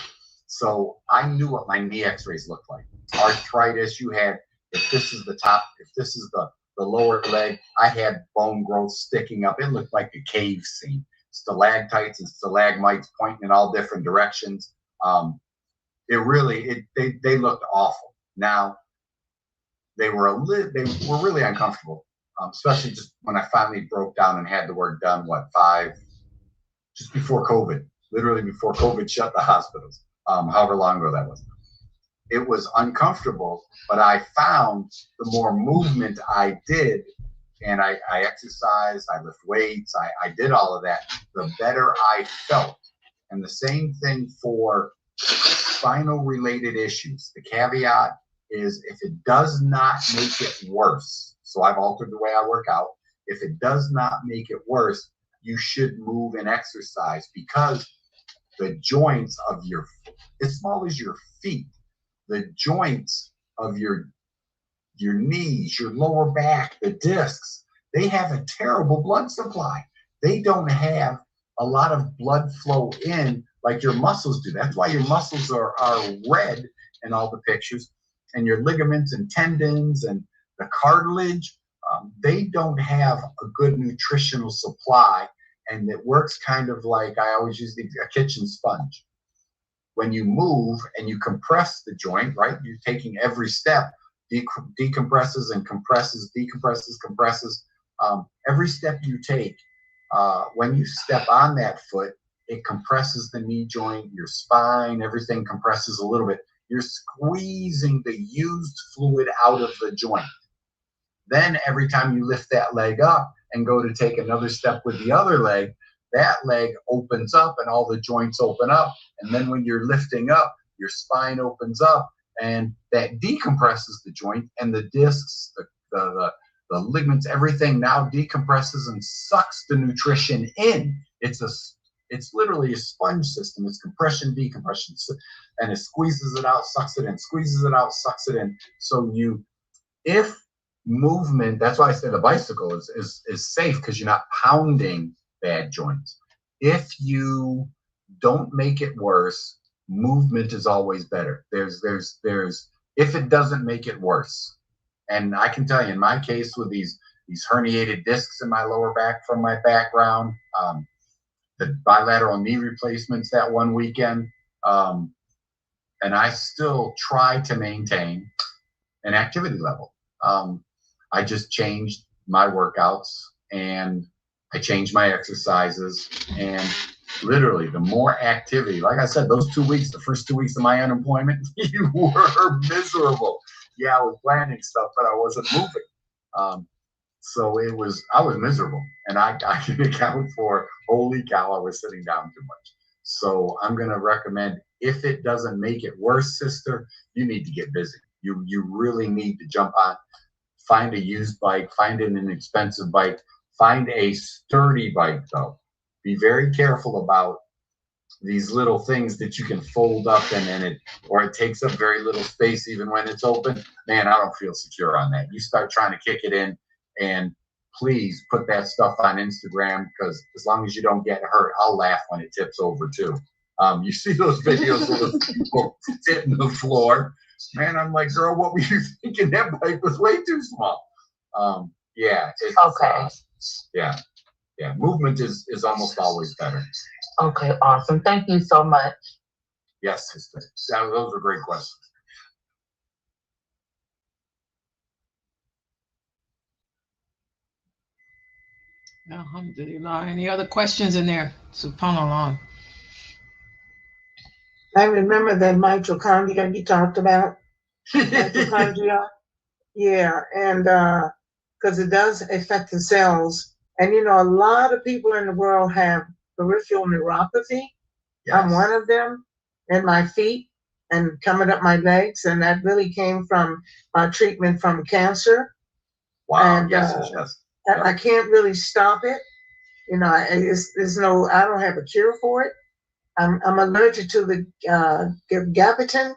So I knew what my knee x-rays looked like. Arthritis, if this is the top, if this is the lower leg, I had bone growth sticking up. It looked like a cave scene. Stalactites and stalagmites pointing in all different directions. They looked awful. Now, they were really uncomfortable, especially just when I finally broke down and had the work done, just before COVID. literally before COVID shut the hospitals, however long ago that was. It was uncomfortable, but I found the more movement I did, and I exercised, I lift weights, I did all of that, the better I felt. And the same thing for spinal related issues. The caveat is if it does not make it worse, so I've altered the way I work out, if it does not make it worse, you should move and exercise, because the joints of your, as small as your feet, the joints of your knees, your lower back, the discs, they have a terrible blood supply. They don't have a lot of blood flow in like your muscles do. That's why your muscles are red in all the pictures, and your ligaments and tendons and the cartilage, they don't have a good nutritional supply, and it works kind of like, I always use a kitchen sponge. When you move and you compress the joint, right, you're taking every step, decompresses and compresses, decompresses, compresses. Every step you take, when you step on that foot, it compresses the knee joint, your spine, everything compresses a little bit. You're squeezing the used fluid out of the joint. Then every time you lift that leg up and go to take another step with the other leg, that leg opens up and all the joints open up. And then when you're lifting up, your spine opens up and that decompresses the joint, and the discs, the ligaments, everything now decompresses and sucks the nutrition in. It's literally a sponge system. It's compression, decompression, and it squeezes it out, sucks it in, squeezes it out, sucks it in. So if movement, that's why I say the bicycle is safe, because you're not pounding bad joints. If you don't make it worse, movement is always better. There's if it doesn't make it worse. And I can tell you, in my case, with these herniated discs in my lower back from my background, the bilateral knee replacements that one weekend, and I still try to maintain an activity level. I just changed my workouts and I changed my exercises, and literally the more activity, like I said, those 2 weeks, the first 2 weeks of my unemployment, you were miserable. Yeah, I was planning stuff, but I wasn't moving. So I was miserable, and I can account for, holy cow, I was sitting down too much. So I'm going to recommend, if it doesn't make it worse, sister, you need to get busy. You really need to jump on, find a used bike, find an inexpensive bike, find a sturdy bike though. Be very careful about these little things that you can fold up and it takes up very little space even when it's open. Man, I don't feel secure on that. You start trying to kick it in, and please put that stuff on Instagram, because as long as you don't get hurt, I'll laugh when it tips over too. You see those videos of people hitting the floor. Man, I'm like, girl, what were you thinking? That bike was way too small. Yeah. Okay. Yeah. Movement is almost always better. Okay, awesome. Thank you so much. Yes, sister. Those were great questions. Alhamdulillah. Any other questions in there? SubhanAllah. I remember that mitochondria you talked about. Mitochondria. Yeah, and because it does affect the cells. And a lot of people in the world have peripheral neuropathy. Yes. I'm one of them, in my feet and coming up my legs, and that really came from treatment from cancer. Wow. And, yes. And I can't really stop it. I don't have a cure for it. I'm allergic to the gabapentin.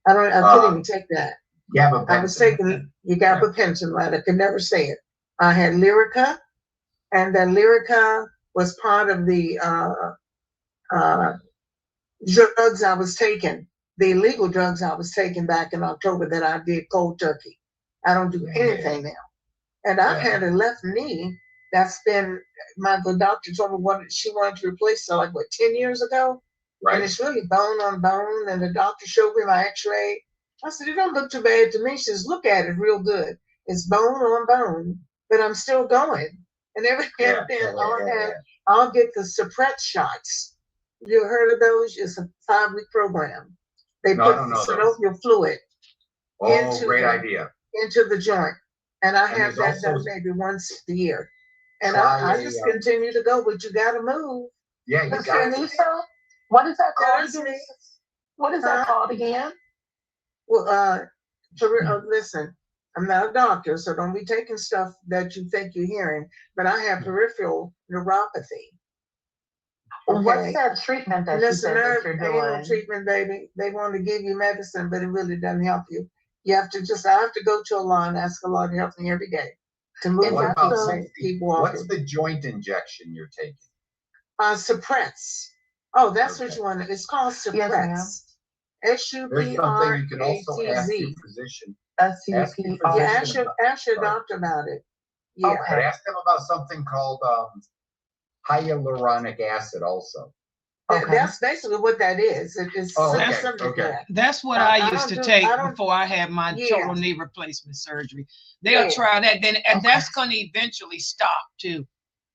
I couldn't even take that. Gabapentin. I was taking gabapentin, right? I could never say it. I had Lyrica, and then Lyrica was part of the drugs I was taking, the illegal drugs I was taking back in October that I did cold turkey. I don't do anything now. And I've had a left knee that's been, the doctor told me what she wanted to replace, 10 years ago? Right. And it's really bone on bone, and the doctor showed me my x-ray. I said, it don't look too bad to me. She says, look at it real good. It's bone on bone, but I'm still going. And every now and then I'll get the suppress shots. You heard of those? It's a 5-week program. They No, I put don't know those. synovial fluid Oh, great idea. into the joint. And I And have there's that also- done maybe once a year. And Try I a, just continue to go, but you gotta move. Yeah, you Mr. got it. Anissa, what is that called That's again? me. What is that called again? Well, listen, I'm not a doctor, so don't be taking stuff that you think you're hearing, but I have peripheral neuropathy. What's that treatment that you Listen, said that nerve you're ain't no doing? treatment, baby. They want to give you medicine, but it really doesn't help you. You have to I have to go to Allah and ask Allah to help me every day to move What and about keep walking. what's the joint injection you're taking? Suppress. Oh, that's what Okay. you want. It's called Yes, ma'am. suppress. There's something you can also ask your SUPRATZ. physician. SUPR. Yeah, physician ask your Sorry. doctor about it. Yeah. Okay. But ask them about something called hyaluronic acid also. Okay. That's basically what that is. It's Oh, okay, something to okay. that. That's what I I used don't to do- take I don't- before I had my Yeah. total knee replacement surgery. They'll Yeah. try that, then and Okay. that's going to eventually stop too.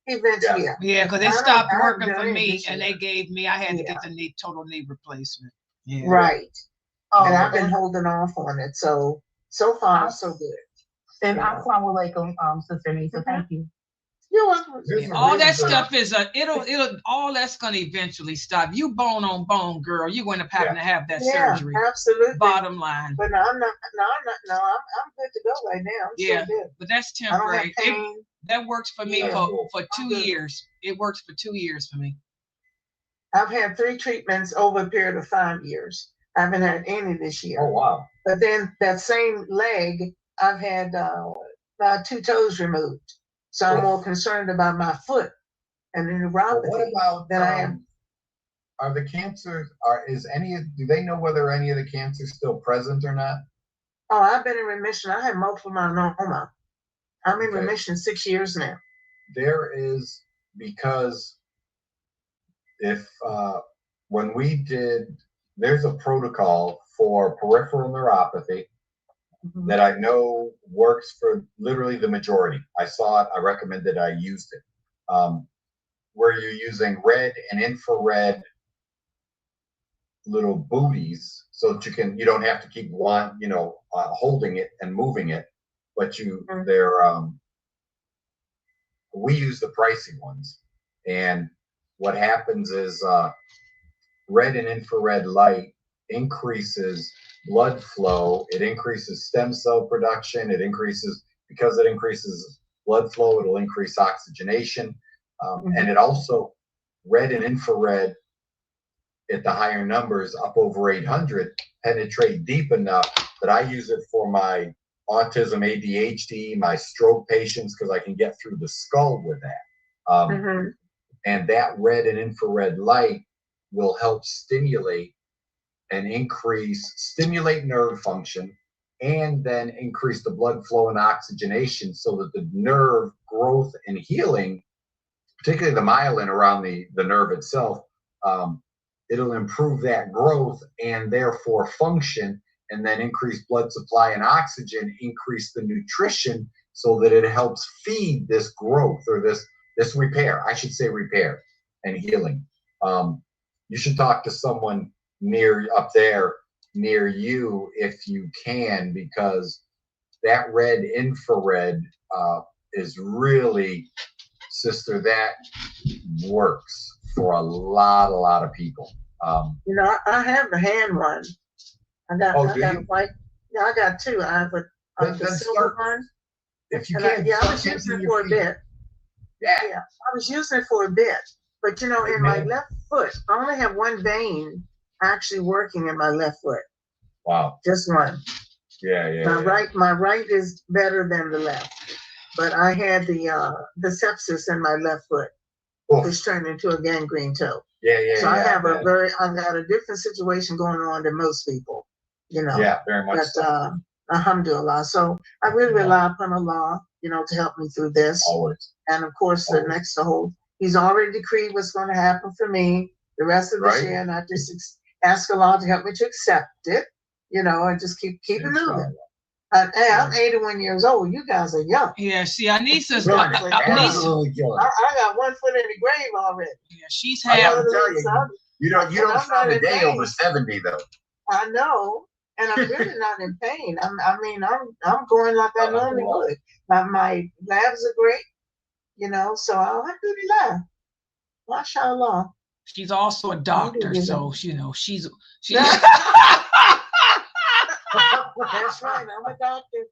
Eventually, Yeah. Yeah, because I it don't- stopped I haven't working done for it me, this and year. they gave me. I had to Yeah. get the total knee replacement. Yeah. right. And I've been and holding off on it. So far, so good. Assalamu alaikum, Sister Anissa. Thank you. You're welcome. There's Yeah, a all that reason for- stuff is it'll all that's gonna eventually stop. You bone on bone, girl. You're going to having to have that Yeah, surgery. absolutely. Bottom line. But no, I'm not. No, I'm good to go right now. I'm Yeah. so good. But that's I don't have temporary. pain. That works for me Yeah. for 2 good. years. It works for 2 years for me. I've had 3 treatments over a period of 5 years. I haven't had any this year. Oh wow. But then that same leg, I've had 2 toes removed. So I'm more concerned about my foot and the Well, neuropathy. what about that I am. Are the cancers do they know whether any of the cancer is still present or not? Oh, I've been in remission. I have multiple myeloma. I'm in Okay. remission 6 years now. There is, because if when we did, there's a protocol for peripheral neuropathy Mhm. that I know works for literally the majority. I saw it, I recommended, I used it. Where you're using red and infrared little booties so that you don't have to keep holding it and moving it, but we use the pricey ones. And what happens is red and infrared light increases blood flow, it increases stem cell production, because it increases blood flow, it'll increase oxygenation. And it also, red and infrared at the higher numbers, up over 800, penetrate deep enough that I use it for my autism, ADHD, my stroke patients, because I can get through the skull with that. And that red and infrared light will help stimulate nerve function, and then increase the blood flow and oxygenation so that the nerve growth and healing, particularly the myelin around the nerve itself, it'll improve that growth and therefore function, and then increase blood supply and oxygen, increase the nutrition so that it helps feed this growth, or this repair. I should say repair and healing. You should talk to someone near you if you can, because that red infrared is really, sister, that works for a lot of people. I have the hand one. I got a white. Yeah, I got 2. I have the silver one. If you And can, I was using it for a bit. Yeah. I was using it for a bit. But in my left foot, I only have one vein actually working in my left foot. Wow. Just one. Yeah. My right is better than the left. But I had the sepsis in my left foot, which turned into a gangrene toe. Yeah. So I have I've got a different situation going on than most people, Yeah, very much. But So. Alhamdulillah. So I really rely upon Allah, to help me through this. Always. And of course, the next to hold, He's already decreed what's going to happen for me the rest of this year, and I just ask Allah to help me to accept it, and just keep it moving. Hey, I'm 81 years old. You guys are young. Yeah, see, Anissa's Absolutely killing. I got one foot in the grave already. Yeah, she's I half. gotta tell you, You don't I'm sound not a in day pain. over 70 though. I know, and I'm really not in pain. I'm going like I normally would. My labs are great, you know. So alhamdulillah, mashallah. She's also a doctor, so you know she's. That's right. I'm a doctor.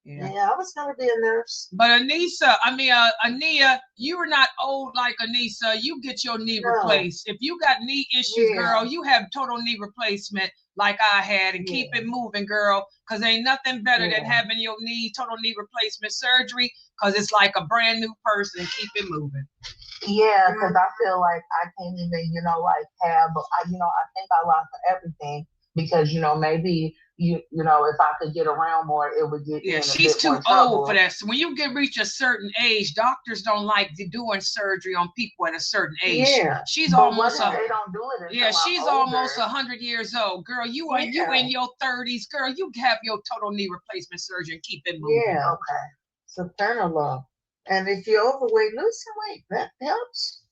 Yeah, I was gonna be a nurse. But Ania, you are not old like Anissa. You get your knee replaced. If you got knee issues, girl, you have total knee replacement like I had, and keep it moving, girl. Cause ain't nothing better than having your total knee replacement surgery. Cause it's like a brand new person. Keep it moving. Yeah, because I feel like I can't even, like have, I think I lost everything because, maybe, if I could get around more, it would get in she's too old for that. So when you reach a certain age, doctors don't like doing surgery on people at a certain age. Yeah. She's almost they don't do it. She's almost 100 years old. Girl, you are you in your 30s, girl, you have your total knee replacement surgery and keep it moving. Yeah, okay. SubhanAllah. And if you're overweight, lose some weight. That helps.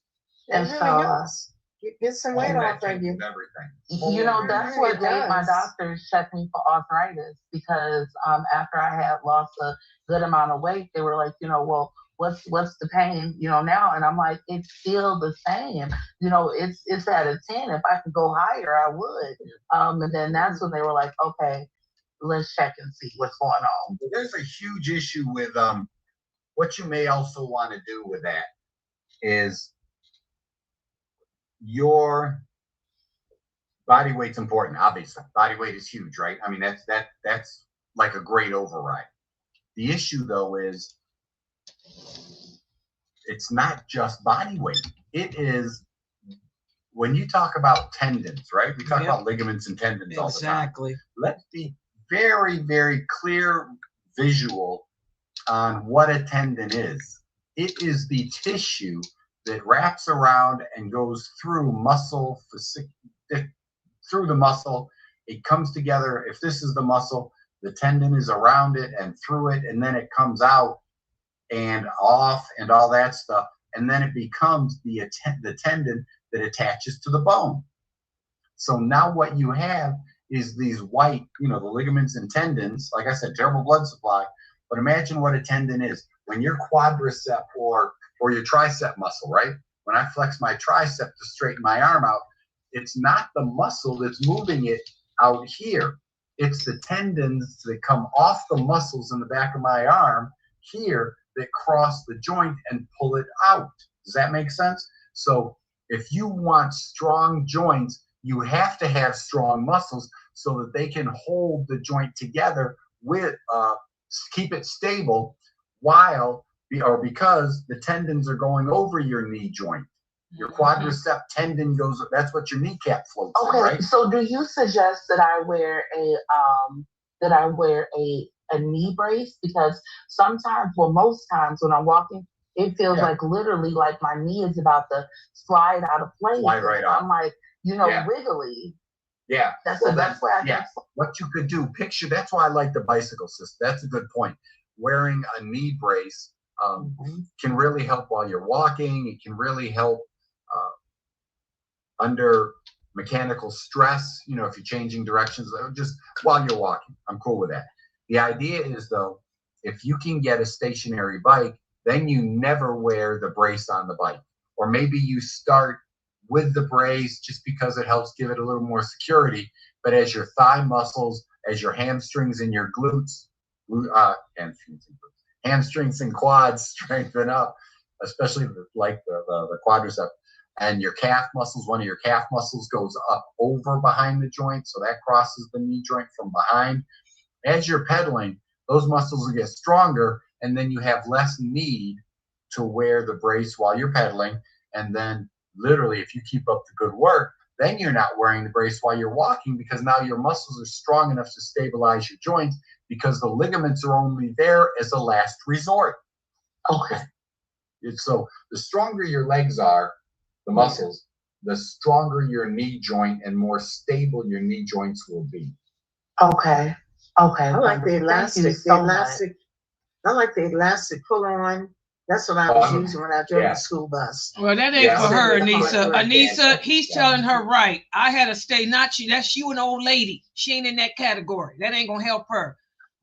That really helps. Get some weight off of you. Everything. That's what made my doctors check me for arthritis because after I had lost a good amount of weight, they were like, well, what's the pain, now? And I'm like, it's still the same. It's at a 10. If I could go higher, I would. And then that's when they were like, okay, let's check and see what's going on. There's a huge issue with what you may also want to do with that is your body weight's important. Obviously, body weight is huge, right? I mean, that's like a great override. The issue though is it's not just body weight. It is when you talk about tendons, right? We talk about ligaments and tendons all the time. Exactly. Let's be very, very clear visual on what a tendon is. It is the tissue that wraps around and goes through muscle, through the muscle. It comes together. If this is the muscle, the tendon is around it and through it, and then it comes out and off and all that stuff. And then it becomes the tendon that attaches to the bone. So now what you have is these white, the ligaments and tendons. Like I said, terrible blood supply. But imagine what a tendon is. When your quadricep or your tricep muscle, right? When I flex my tricep to straighten my arm out, it's not the muscle that's moving it out here. It's the tendons that come off the muscles in the back of my arm here that cross the joint and pull it out. Does that make sense? So if you want strong joints, you have to have strong muscles so that they can hold the joint together with keep it stable because the tendons are going over your knee joint. Your quadricep tendon goes, that's what your kneecap floats in, right? So do you suggest that I wear a knee brace? Because sometimes, most times when I'm walking, it feels like literally like my knee is about to slide out of place. Slide right off. I'm like, wiggly. Yeah. That's why I guess. What you could do, that's why I like the bicycle system. That's a good point. Wearing a knee brace can really help while you're walking. It can really help under mechanical stress, if you're changing directions, just while you're walking. I'm cool with that. The idea is, though, if you can get a stationary bike, then you never wear the brace on the bike. Or maybe you start with the brace just because it helps give it a little more security. But as your thigh muscles, as your hamstrings and your glutes, hamstrings and quads strengthen up, especially like the quadricep, and your calf muscles, one of your calf muscles goes up over behind the joint, so that crosses the knee joint from behind. As you're pedaling, those muscles will get stronger, and then you have less need to wear the brace while you're pedaling. And then literally, if you keep up the good work, then you're not wearing the brace while you're walking because now your muscles are strong enough to stabilize your joints because the ligaments are only there as a last resort. Okay. So the stronger your legs are, the muscles, the stronger your knee joint and more stable your knee joints will be. Okay. I like the elastic. I like the elastic pull on That's what I was using when I drove the school bus. Well, that ain't for her, Anissa. Right. Anissa, he's telling her right. I had to stay, not you. That's you, an old lady. She ain't in that category. That ain't gonna help her.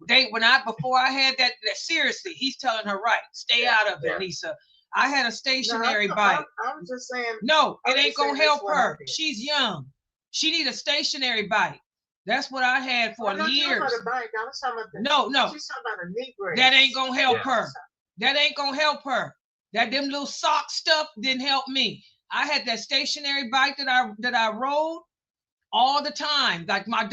Before I had that seriously, he's telling her right. Stay out of it, Anissa. I had a stationary bike. I'm just saying. No, it ain't gonna help her. She's young. She need a stationary bike. That's what I had for years. About a bike. I was talking about no. She's talking about a knee brace. That ain't gonna help her. That ain't gonna help her. That them little sock stuff didn't help me. I had that stationary bike that I rode all the time. Like my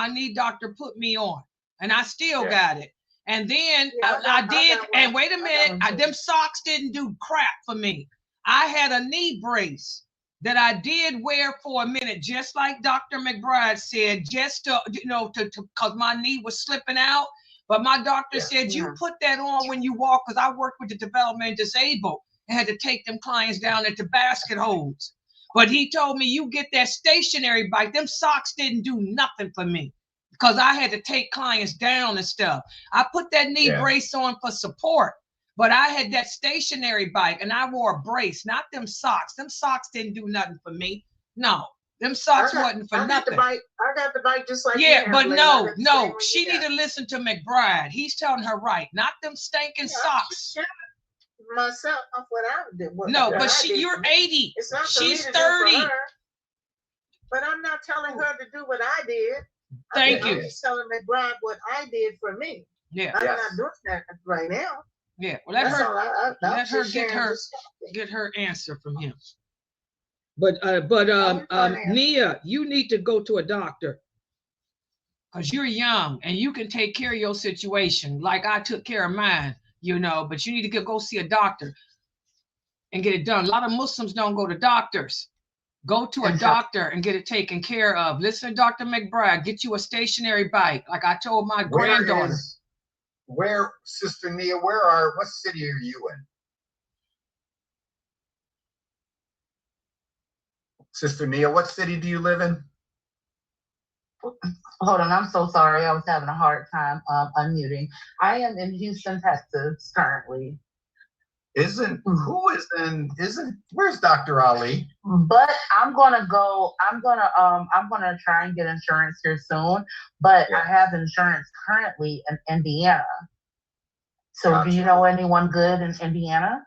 knee doctor put me on, and I still got it. And then I did. And wait a minute, them socks didn't do crap for me. I had a knee brace that I did wear for a minute, just like Dr. McBride said, just to because my knee was slipping out. But my doctor said, you put that on when you walk, because I work with the development disabled and had to take them clients down at the basket holes. But he told me, you get that stationary bike. Them socks didn't do nothing for me because I had to take clients down and stuff. I put that knee brace on for support, but I had that stationary bike and I wore a brace, not them socks. Them socks didn't do nothing for me. No. Them socks wasn't for nothing. I got the bike just like you. But no. She need to listen to McBride. He's telling her right, not them stinking socks. Myself off what I did. You're 80. She's 30. But I'm not telling her to do what I did. Thank you. I'm just telling McBride what I did for me. Yeah. I'm not doing that right now. Yeah. Well, let her get her answer from him. But Nia, you need to go to a doctor because you're young and you can take care of your situation like I took care of mine, but you need to go see a doctor and get it done. A lot of Muslims don't go to doctors. Go to a doctor and get it taken care of. Listen to Dr. McBride, get you a stationary bike. Like I told my granddaughter. Sister Nia, what city are you in? Sister Nia, what city do you live in? Hold on, I'm so sorry. I was having a hard time unmuting. I am in Houston, Texas currently. Where's Dr. Ali? But I'm gonna try and get insurance here soon. But I have insurance currently in Indiana. So gotcha. Do you know anyone good in Indiana?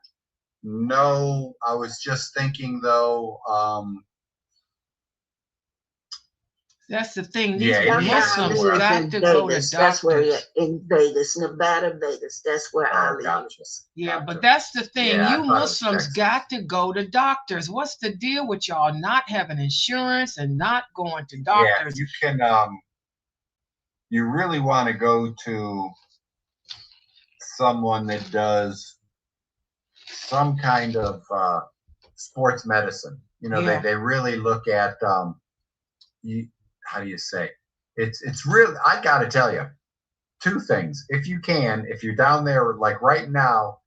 No, I was just thinking though, that's the thing. These Muslims got to go to doctors. That's where in Vegas, Nevada, Vegas. That's where I live. Yeah, but that's the thing. You Muslims got to go to doctors. What's the deal with y'all not having insurance and not going to doctors? Yeah, you can. You really want to go to someone that does some kind of sports medicine. They really look at how do you say? It's really, I got to tell you, two things. If you're down there, like right now,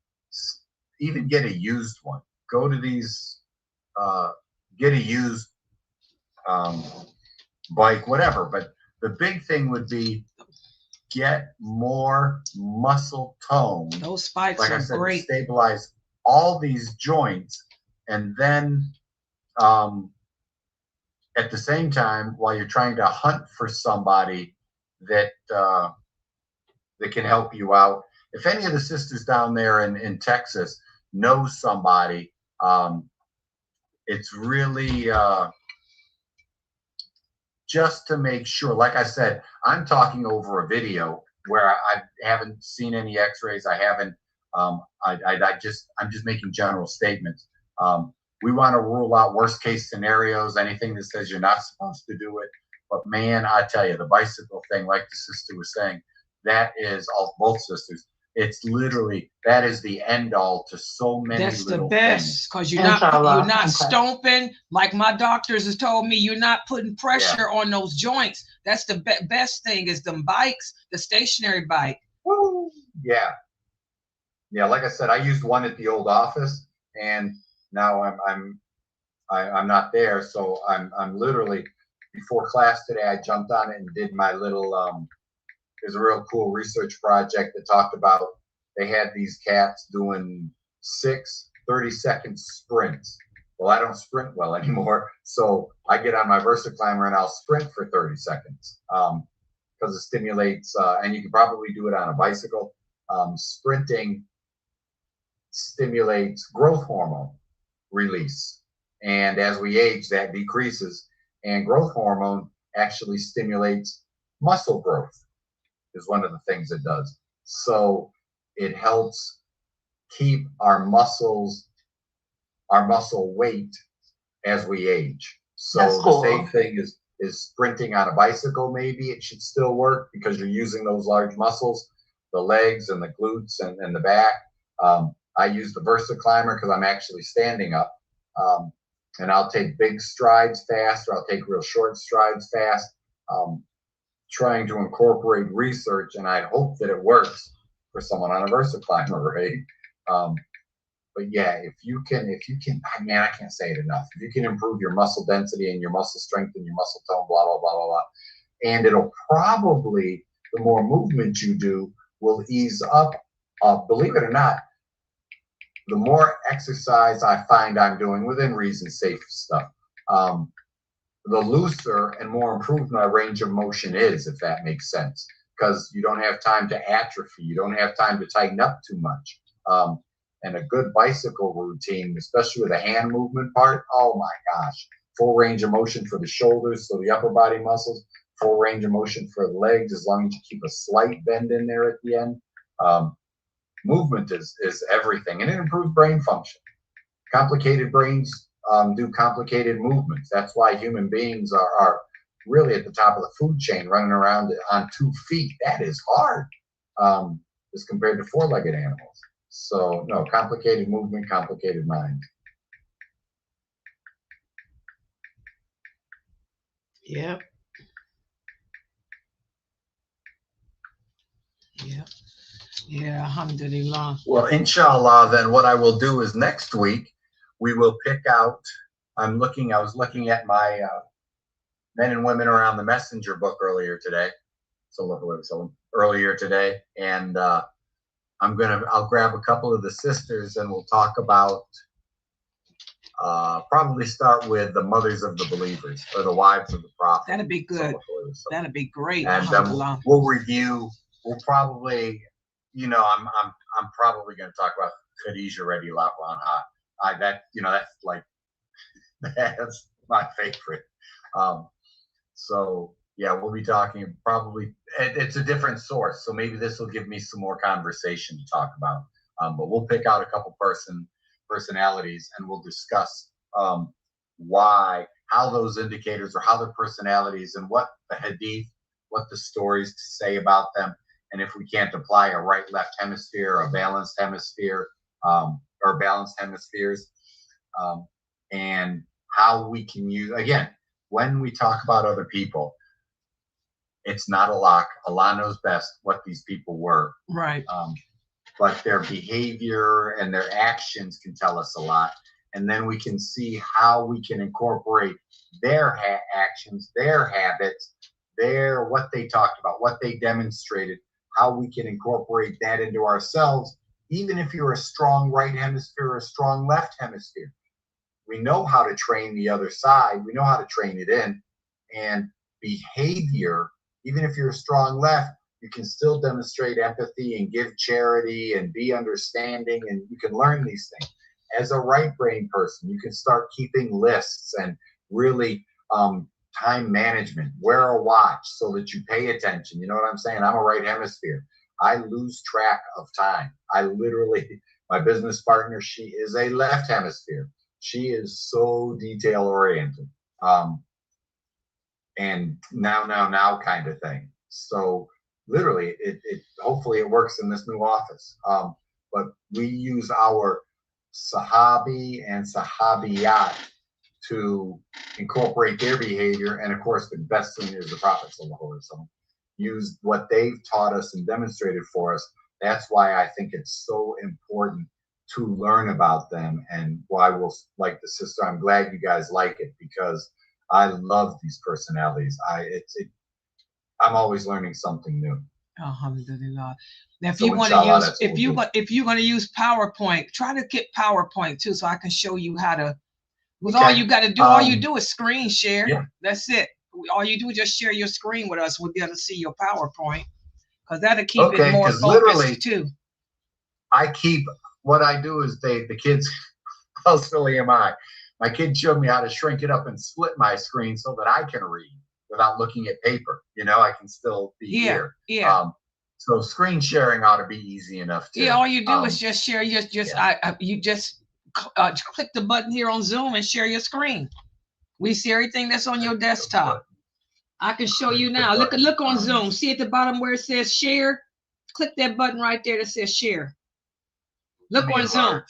even get a used one. Go to these, get a used bike, whatever. But the big thing would be get more muscle tone. Those spikes like are I said, great. Stabilize all these joints, and then at the same time, while you're trying to hunt for somebody that can help you out. If any of the sisters down there in Texas know somebody, it's really just to make sure. Like I said, I'm talking over a video where I haven't seen any x-rays. I haven't, I'm just making general statements. We want to rule out worst case scenarios, anything that says you're not supposed to do it. But man, I tell you, the bicycle thing, like the sister was saying, that is both sisters. It's literally, that is the end all to so many That's little the best, because you're not stomping. Like my doctors has told me, you're not putting pressure on those joints. That's the best thing is them bikes, the stationary bike. Woo. Yeah. Yeah, like I said, I used one at the old office, and now I'm not there, so I'm literally, before class today, I jumped on it and did my little there's a real cool research project that talked about, they had these cats doing 6 30-second sprints. Well, I don't sprint well anymore, so I get on my VersaClimber and I'll sprint for 30 seconds because it stimulates, and you can probably do it on a bicycle. Sprinting stimulates growth hormone release, and as we age, that decreases, and growth hormone actually stimulates muscle growth is one of the things it does. So it helps keep our muscle weight as we age. So the same thing is sprinting on a bicycle. Maybe it should still work because you're using those large muscles, the legs and the glutes and the back. I use the VersaClimber because I'm actually standing up, and I'll take big strides fast, or I'll take real short strides fast, trying to incorporate research, and I hope that it works for someone on a VersaClimber, right? But yeah, if you can, man, I can't say it enough. If you can improve your muscle density and your muscle strength and your muscle tone, blah, blah, blah, blah, blah, and it'll probably, the more movement you do, will ease up. Believe it or not, the more exercise I find I'm doing within reason, safe stuff, the looser and more improved my range of motion is, if that makes sense, because you don't have time to atrophy. You don't have time to tighten up too much. And a good bicycle routine, especially with the hand movement part, oh my gosh, full range of motion for the shoulders, so the upper body muscles, full range of motion for the legs, as long as you keep a slight bend in there at the end. Movement is everything, and it improves brain function. Complicated brains do complicated movements. That's why human beings are really at the top of the food chain, running around on 2 feet. That is hard as compared to 4-legged animals. So no, complicated movement, complicated mind. Yep. Yep. Yeah, alhamdulillah. Well, inshallah, then what I will do is next week we will pick out, I was looking at my Men and Women Around the Messenger book earlier today. Earlier today, and I'll grab a couple of the sisters and we'll talk about, probably start with the mothers of the believers, or the wives of the prophet. That'd be good. That'd be great. And we'll review. We'll probably, I'm probably going to talk about Khadija radiallahu anha. That's like, that's my favorite. So yeah, we'll be talking probably, it's a different source, so maybe this will give me some more conversation to talk about. But we'll pick out a couple personalities and we'll discuss how those indicators, or how their personalities, and what the hadith, what the stories to say about them, and if we can't apply a right-left hemisphere, a balanced hemisphere, or balanced hemispheres, and how we can use, again, when we talk about other people, it's not a lock. Allah knows best what these people were. Right. But their behavior and their actions can tell us a lot. And then we can see how we can incorporate their actions, their habits, what they talked about, what they demonstrated, how we can incorporate that into ourselves, even if you're a strong right hemisphere or a strong left hemisphere. We know how to train the other side. We know how to train it in. And behavior, even if you're a strong left, you can still demonstrate empathy and give charity and be understanding, and you can learn these things. As a right brain person, you can start keeping lists and really time management. Wear a watch so that you pay attention. You know what I'm saying? I'm a right hemisphere. I lose track of time. My business partner, she is a left hemisphere. She is so detail oriented. And now kind of thing. So literally, hopefully it works in this new office. But we use our Sahabi and Sahabiyat to incorporate their behavior. And of course, the best thing is the Prophet used what they've taught us and demonstrated for us. That's why I think it's so important to learn about them, and why we'll like the sister. I'm glad you guys like it, because I love these personalities. I'm always learning something new. Alhamdulillah. Now, if So you want to inshallah, use, that's what we'll do. if you're going to use PowerPoint, try to get PowerPoint too, so I can show you how to. With all Okay. you got to do, all you do is screen share. Yeah. That's it. All you do is just share your screen with us. We'll be able to see your PowerPoint, because that'll keep Okay, it more 'cause literally- focused too. What I do is the kids, how silly am I? My kids showed me how to shrink it up and split my screen so that I can read without looking at paper. You know, I can still be here. Yeah. So screen sharing ought to be easy enough too. Yeah, all you do is just share you just click the button here on Zoom and share your screen. We see everything that's on your desktop. I can show you now. Look on Zoom. See at the bottom where it says share? Click that button right there that says share. Look on Zoom.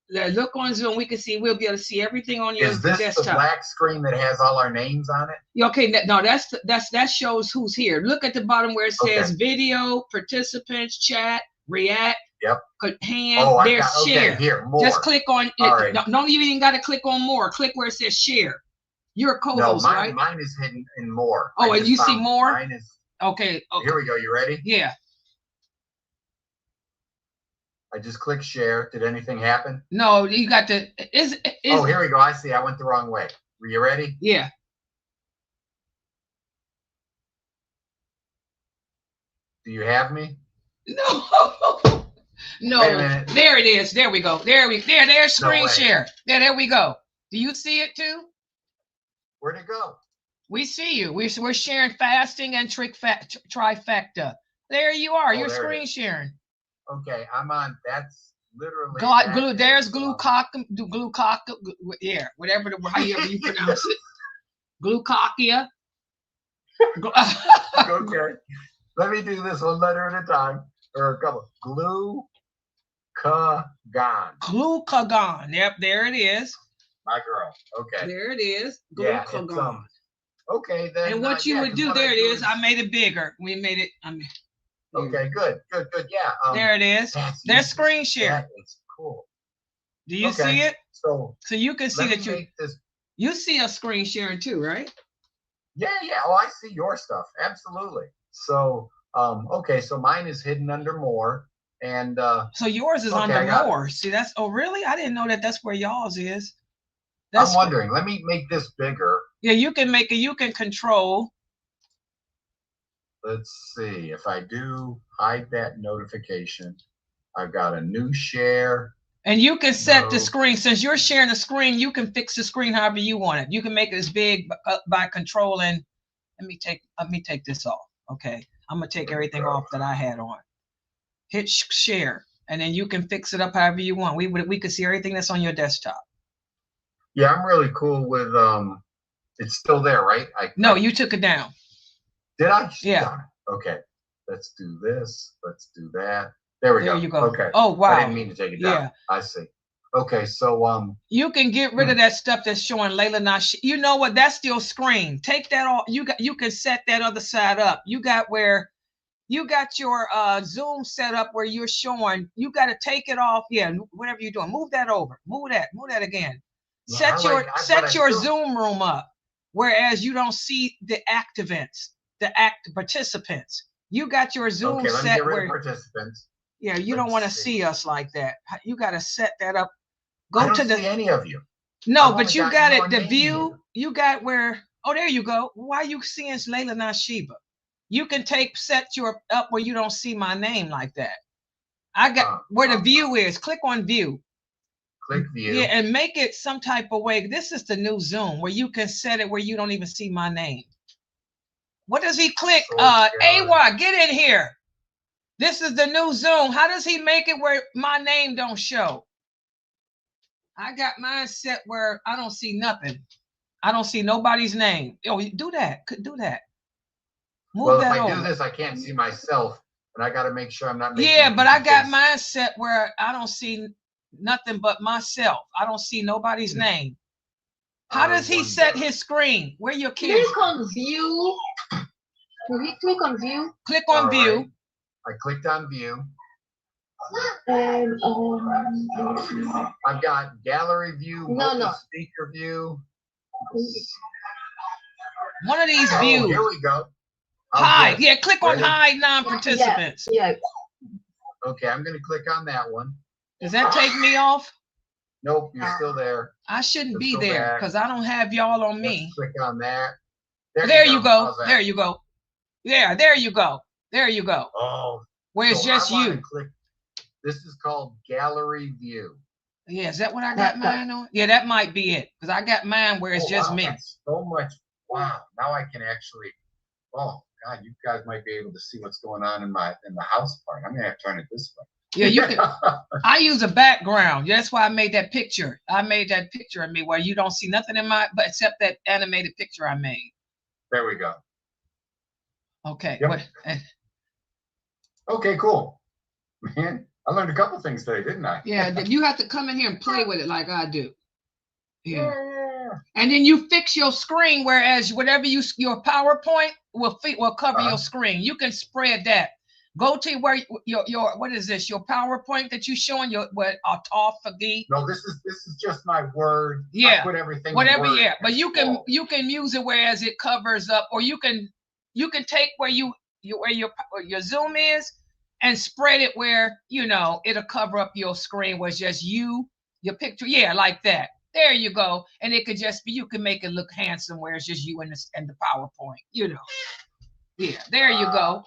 Look on Zoom. We can see. We'll be able to see everything on your desktop. Is this the black screen that has all our names on it? Yeah, okay, no, that shows who's here. Look at the bottom where it says video, participants, chat, react. Yep. Hand. There's share. Okay, here, more. Just click on it. Right. Don't even got to click on more. Click where it says share. You're a co-host, right? Mine is hidden in more. Oh, and you see more? Mine is. Okay. Here we go. You ready? Yeah. I just clicked share. Did anything happen? No, you got to. Oh, here we go. I see. I went the wrong way. Were you ready? Yeah. Do you have me? No. No. Wait a minute. There it is. There we go. There's screen share. There we go. Do you see it too? Where'd it go? We see you. We're sharing fasting and trifecta. There you are. You're screen sharing. Okay, I'm on. That's literally. There's glucagon. Yeah, however you pronounce it. Glucagia. Okay. Let me do this one letter at a time, or a couple. Glucagon. Glucagon. Yep, there it is. My girl. Okay. There it is. Glucagon. Yeah, okay, then. And what you would do, there it is. I made it bigger. We made it. Okay, good. Yeah. There it is. There's screen share. That is cool. Do you see it? So you can see that you see us screen sharing too, right? Yeah. Oh, I see your stuff. Absolutely. So, okay. So mine is hidden under more, and so yours is under more. See, that's really? I didn't know that's where y'all's is. I'm wondering. Let me make this bigger. Yeah, you can make it. You can control. Let's see. If I do hide that notification, I've got a new share. And you can set the screen. Since you're sharing the screen, you can fix the screen however you want it. You can make it as big by controlling. Let me take this off. Okay, I'm gonna take everything off that I had on. Hit share, and then you can fix it up however you want. We could see everything that's on your desktop. Yeah, I'm really cool with it's still there, right? No, you took it down. Did I? Yeah. Okay. Let's do this. Let's do that. There we go. There you go. Okay. Oh wow. I didn't mean to take it down. Yeah. I see. Okay, so you can get rid of that stuff that's showing Layla Nash. You know what? That's still screen. Take that off. You can set that other side up. You got your Zoom set up where you're showing. You got to take it off. Yeah, whatever you're doing. Move that over. Move that again. Yeah, set your Zoom room up, whereas you don't see the participants. You got your Zoom let me set get rid where of participants. Yeah, you don't want to see us like that. You got to set that up. I don't see any of you. No, but you got it. The view. You got where. Oh, there you go. Why are you seeing Layla Nashiba? You can set your up where you don't see my name like that. I got where the view is. Click on view. Click view. Yeah, and make it some type of way. This is the new Zoom where you can set it where you don't even see my name. What does he click? AY, get in here. This is the new Zoom. How does he make it where my name don't show? I got mine set where I don't see nothing. I don't see nobody's name. Oh, do that. Do that. Move that over. If I do this, I can't see myself, and I got to make sure I'm not making. Yeah, but I got mine set where I don't see nothing but myself. I don't see nobody's name. How does he set his screen? Where your kids? Click on view. Can we click on view? Click on view. Right. I clicked on view. And I've got gallery view, No. speaker view. One of these views. Here we go. Hide. Yeah, click on Ready? hide non-participants. Yeah. Okay, I'm going to click on that one. Does that take me off? Nope, you're still there. I shouldn't Let's be go there back. because I don't have y'all on Let's me. click on that. There you go. How's that? There you go. Yeah, there you go. There you go. Oh, Where it's so just I wanna you. Click. This is called gallery view. Yeah, is that what I got mine on? Yeah, that might be it. Because I got mine where it's just wow, me. that's so much. Wow. Now I can actually. Oh God, you guys might be able to see what's going on in the house part. I'm gonna have to turn it this way. Yeah, you can. I use a background. That's why I made that picture. I made that picture of me where you don't see nothing in my, but except that animated picture I made. There we go. Okay. Yep. What? Okay, cool. Man, I learned a couple things today, didn't I? Yeah, you have to come in here and play with it like I do. Yeah. Yeah. And then you fix your screen, whereas whatever your PowerPoint will cover your screen. You can spread that. Go to where your what is this? Your PowerPoint that you showing your Autophagy. No, this is just my Word. Yeah. I put everything. Whatever, in Word. yeah. But you can use it whereas it covers up, or you can take where where your Zoom is and spread it where it'll cover up your screen where it's just you, your picture. Yeah, like that. There you go. And it could just be, you can make it look handsome where it's just you and the PowerPoint, Yeah, there you go.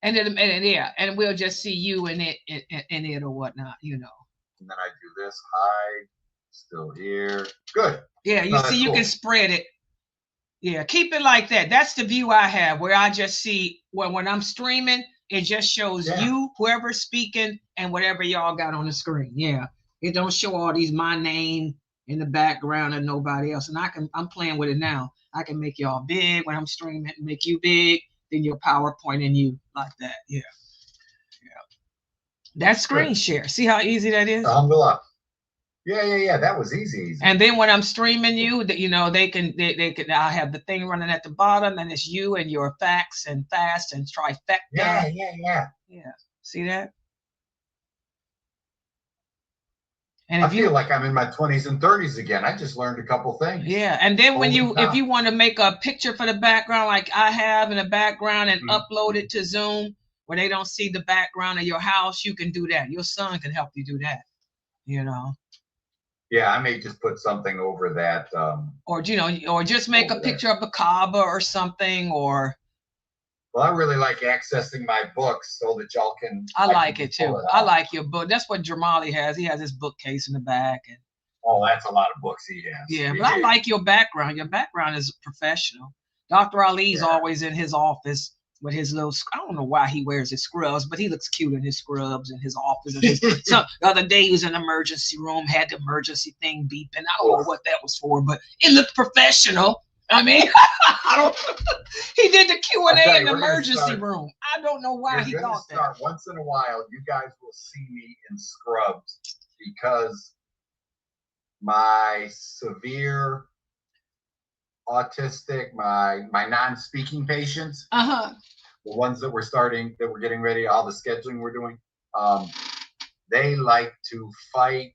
And then, and we'll just see you in it or whatnot, And then I do this, hide, still here. Good. Yeah, you see, you can spread it. Yeah, keep it like that. That's the view I have, where I just see when I'm streaming, it just shows you, whoever's speaking, and whatever y'all got on the screen. Yeah, it don't show all these my name in the background and nobody else. And I'm playing with it now. I can make y'all big when I'm streaming, make you big, then your PowerPoint and you like that. Yeah. That screen share. See how easy that is? Alhamdulillah. Yeah. That was easy. And then when I'm streaming you, they can. I have the thing running at the bottom, and it's you and your facts and fast and trifecta. Yeah. See that? And I feel like I'm in my 20s and 30s again. I just learned a couple things. Yeah, and then if you want to make a picture for the background, like I have in the background, and upload it to Zoom where they don't see the background of your house, you can do that. Your son can help you do that. Yeah, I may just put something over that. Or just make a picture of a Kaaba or something, or. Well, I really like accessing my books so that y'all can. I like it too. I like your book. That's what Jamali has. He has his bookcase in the back. And oh, that's a lot of books he has. Yeah, but I like your background. Your background is professional. Dr. Ali's always in his office with his little. I don't know why he wears his scrubs, but he looks cute in his scrubs in his office. So the other day he was in the emergency room, had the emergency thing beeping. I don't know what that was for, but it looked professional. I mean, he did the Q&A in the emergency room. I don't know why he thought that. Once in a while, you guys will see me in scrubs because my severe autistic, my non-speaking patients, the ones that we're getting ready, all the scheduling we're doing, they like to fight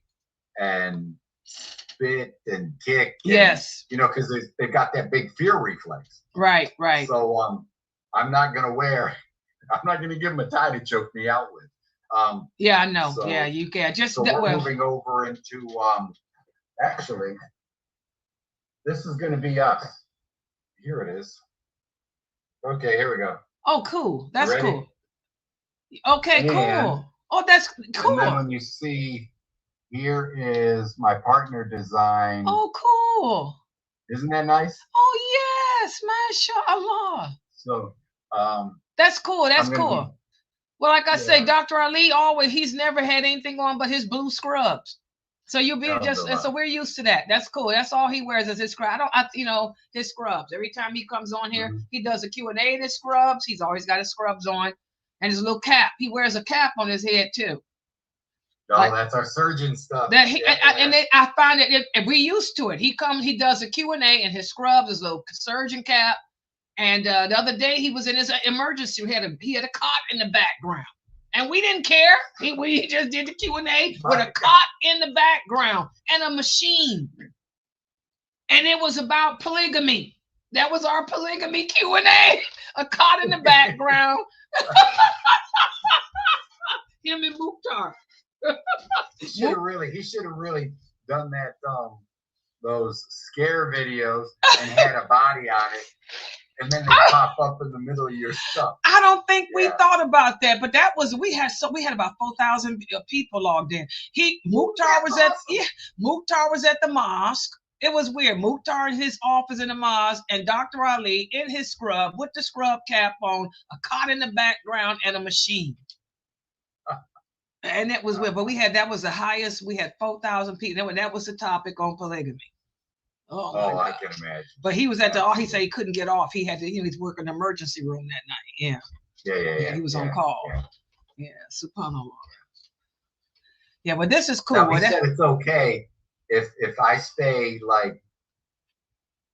and spit and kick. Yes. Because they've got that big fear reflex. Right. So I'm not gonna give them a tie to choke me out with. Yeah, I know. So, yeah, you can. We're moving over into actually, this is gonna be us. Here it is. Okay, here we go. Oh, cool. That's cool. Okay, cool. Oh, that's cool. And then when you see, here is my partner design. Oh, cool. Isn't that nice? Oh, yes. MashaAllah. So, that's cool. That's cool. Well, like I say, Dr. Ali he's never had anything on but his blue scrubs. So you'll be so we're used to that. That's cool. That's all he wears is his scrubs. His scrubs. Every time he comes on here, he does a Q&A in his scrubs. He's always got his scrubs on and his little cap. He wears a cap on his head too. Oh, that's our surgeon stuff. I find that we're used to it. He does a Q&A in his scrubs, his little surgeon cap. And the other day he was in his emergency. He had a cot in the background, and we didn't care. We just did the Q&A with a cot in the background and a machine, and it was about polygamy. That was our polygamy Q&A. A cot in the background. Him and Mukhtar. He should have really done that those scare videos and had a body on it, and then they pop up in the middle of your stuff. I don't think we thought about that, but that was we had about 4,000 people logged in. Mukhtar was at the mosque. It was weird. Mukhtar in his office in the mosque, and Dr. Ali in his scrub with the scrub cap on, a cot in the background, and a machine. And that was weird. But that was the highest. We had 4,000 people. That was the topic on polygamy. Oh I can imagine. But he was he said he couldn't get off. He had to. He was working in the emergency room that night. Yeah. He was on call. Yeah. Subhanallah. Yeah, but this is cool. Now, he said it's okay if I stay like,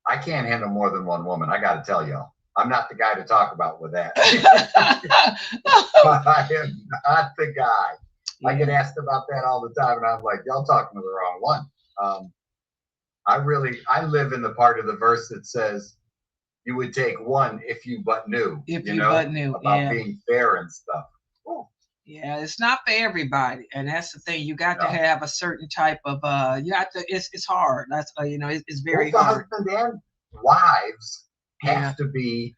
I can't handle more than one woman. I got to tell y'all, I'm not the guy to talk about with that. But I am not the guy. I get asked about that all the time, and I'm like, y'all talking to the wrong one. I live in the part of the verse that says you would take one if you but knew. About being fair and stuff. Ooh. Yeah, it's not for everybody, and that's the thing. You got to have a certain type of it's hard. That's it's very hard. Husband and wives have to be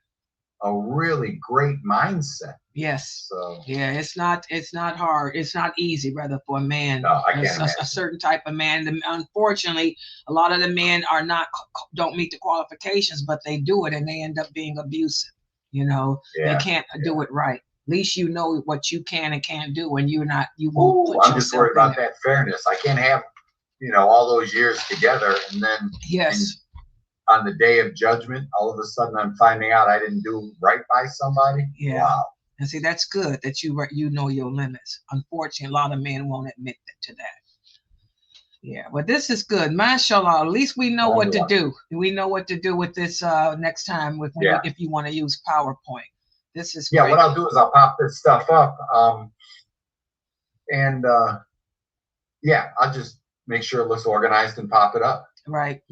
a really great mindset. Yes. So it's not hard. It's not easy, rather, for a man. No, I can't. A certain type of man. Unfortunately, a lot of the men don't meet the qualifications, but they do it, and they end up being abusive. They can't do it right. At least you know what you can and can't do, and you won't put I'm just worried about that fairness. I can't have, all those years together, and then on the day of judgment, all of a sudden I'm finding out I didn't do right by somebody. Yeah. Wow. And see, that's good that you know your limits. Unfortunately, a lot of men won't admit to that. Yeah, but this is good. MashaAllah. At least we know what to do. We know what to do with this next time if you want to use PowerPoint. This is great. What I'll do is I'll pop this stuff up. I'll just make sure it looks organized and pop it up. Right.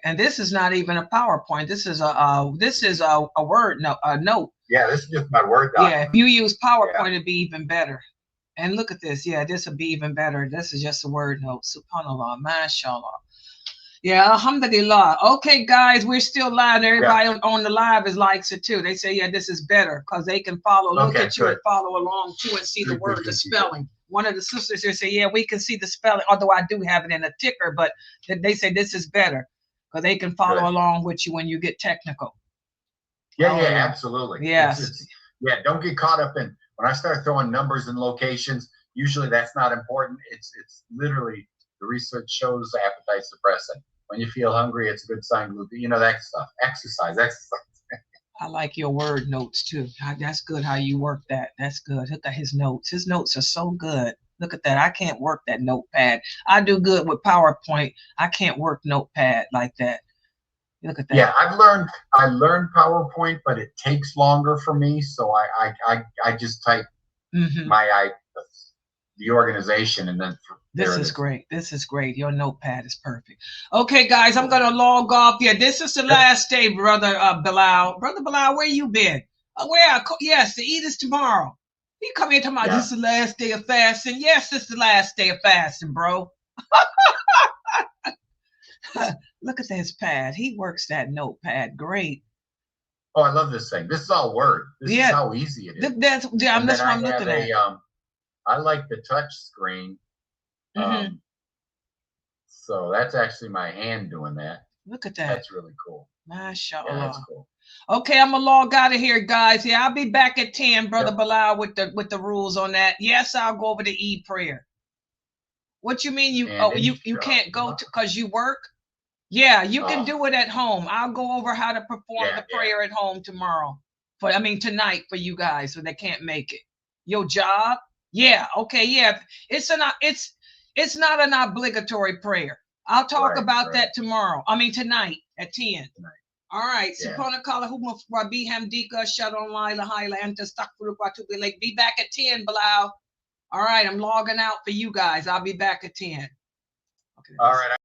And this is not even a PowerPoint. This is a Word note. Yeah, this is just my Word document. Yeah, if you use PowerPoint, it'd be even better. And look at this. Yeah, this would be even better. This is just a Word note. Subhanallah, mashallah. Yeah, alhamdulillah. Okay, guys, we're still live. Everybody on the live likes it too. They say, this is better because they can follow. Look at you and follow along too and see the word, the spelling. One of the sisters here say, we can see the spelling, although I do have it in a ticker, but they say this is better because they can follow along with you when you get technical. Yeah, absolutely. Yes. Don't get caught up in, when I start throwing numbers and locations, usually that's not important. It's literally, the research shows appetite suppressant. When you feel hungry, it's a good sign. That stuff. Exercise. I like your word notes too. That's good how you work that. That's good. Look at his notes. His notes are so good. Look at that. I can't work that notepad. I do good with PowerPoint. I can't work notepad like that. Look at that. Yeah, I learned PowerPoint, but it takes longer for me. So I just type the organization, and then this is great. This is great. Your notepad is perfect. Okay, guys, I'm gonna log off. Yeah, this is the last day, brother Bilal. Brother Bilal, where you been? Yes, the Eid is tomorrow. You come here talking about this is the last day of fasting. Yes, this is the last day of fasting, bro. Look at this pad. He works that notepad great. Oh, I love this thing. This is all Word. This is how easy it is. That's what I'm looking at. I like the touch screen. So that's actually my hand doing that. Look at that. That's really cool. MashaAllah. Yeah, that's cool. Okay, I'm gonna log out of here, guys. Yeah, I'll be back at 10, Brother Bilal, with the rules on that. Yes, I'll go over the Eid prayer. What you mean you can't go to because you work? Yeah, you can do it at home. I'll go over how to perform the prayer at home tomorrow. Tonight for you guys so they can't make it. Your job? Yeah, okay, yeah. It's not an obligatory prayer. I'll talk about that tomorrow. Tonight at 10. Tonight. All right. Be back at 10, Bilal. All right, I'm logging out for you guys. I'll be back at 10. Okay. All right.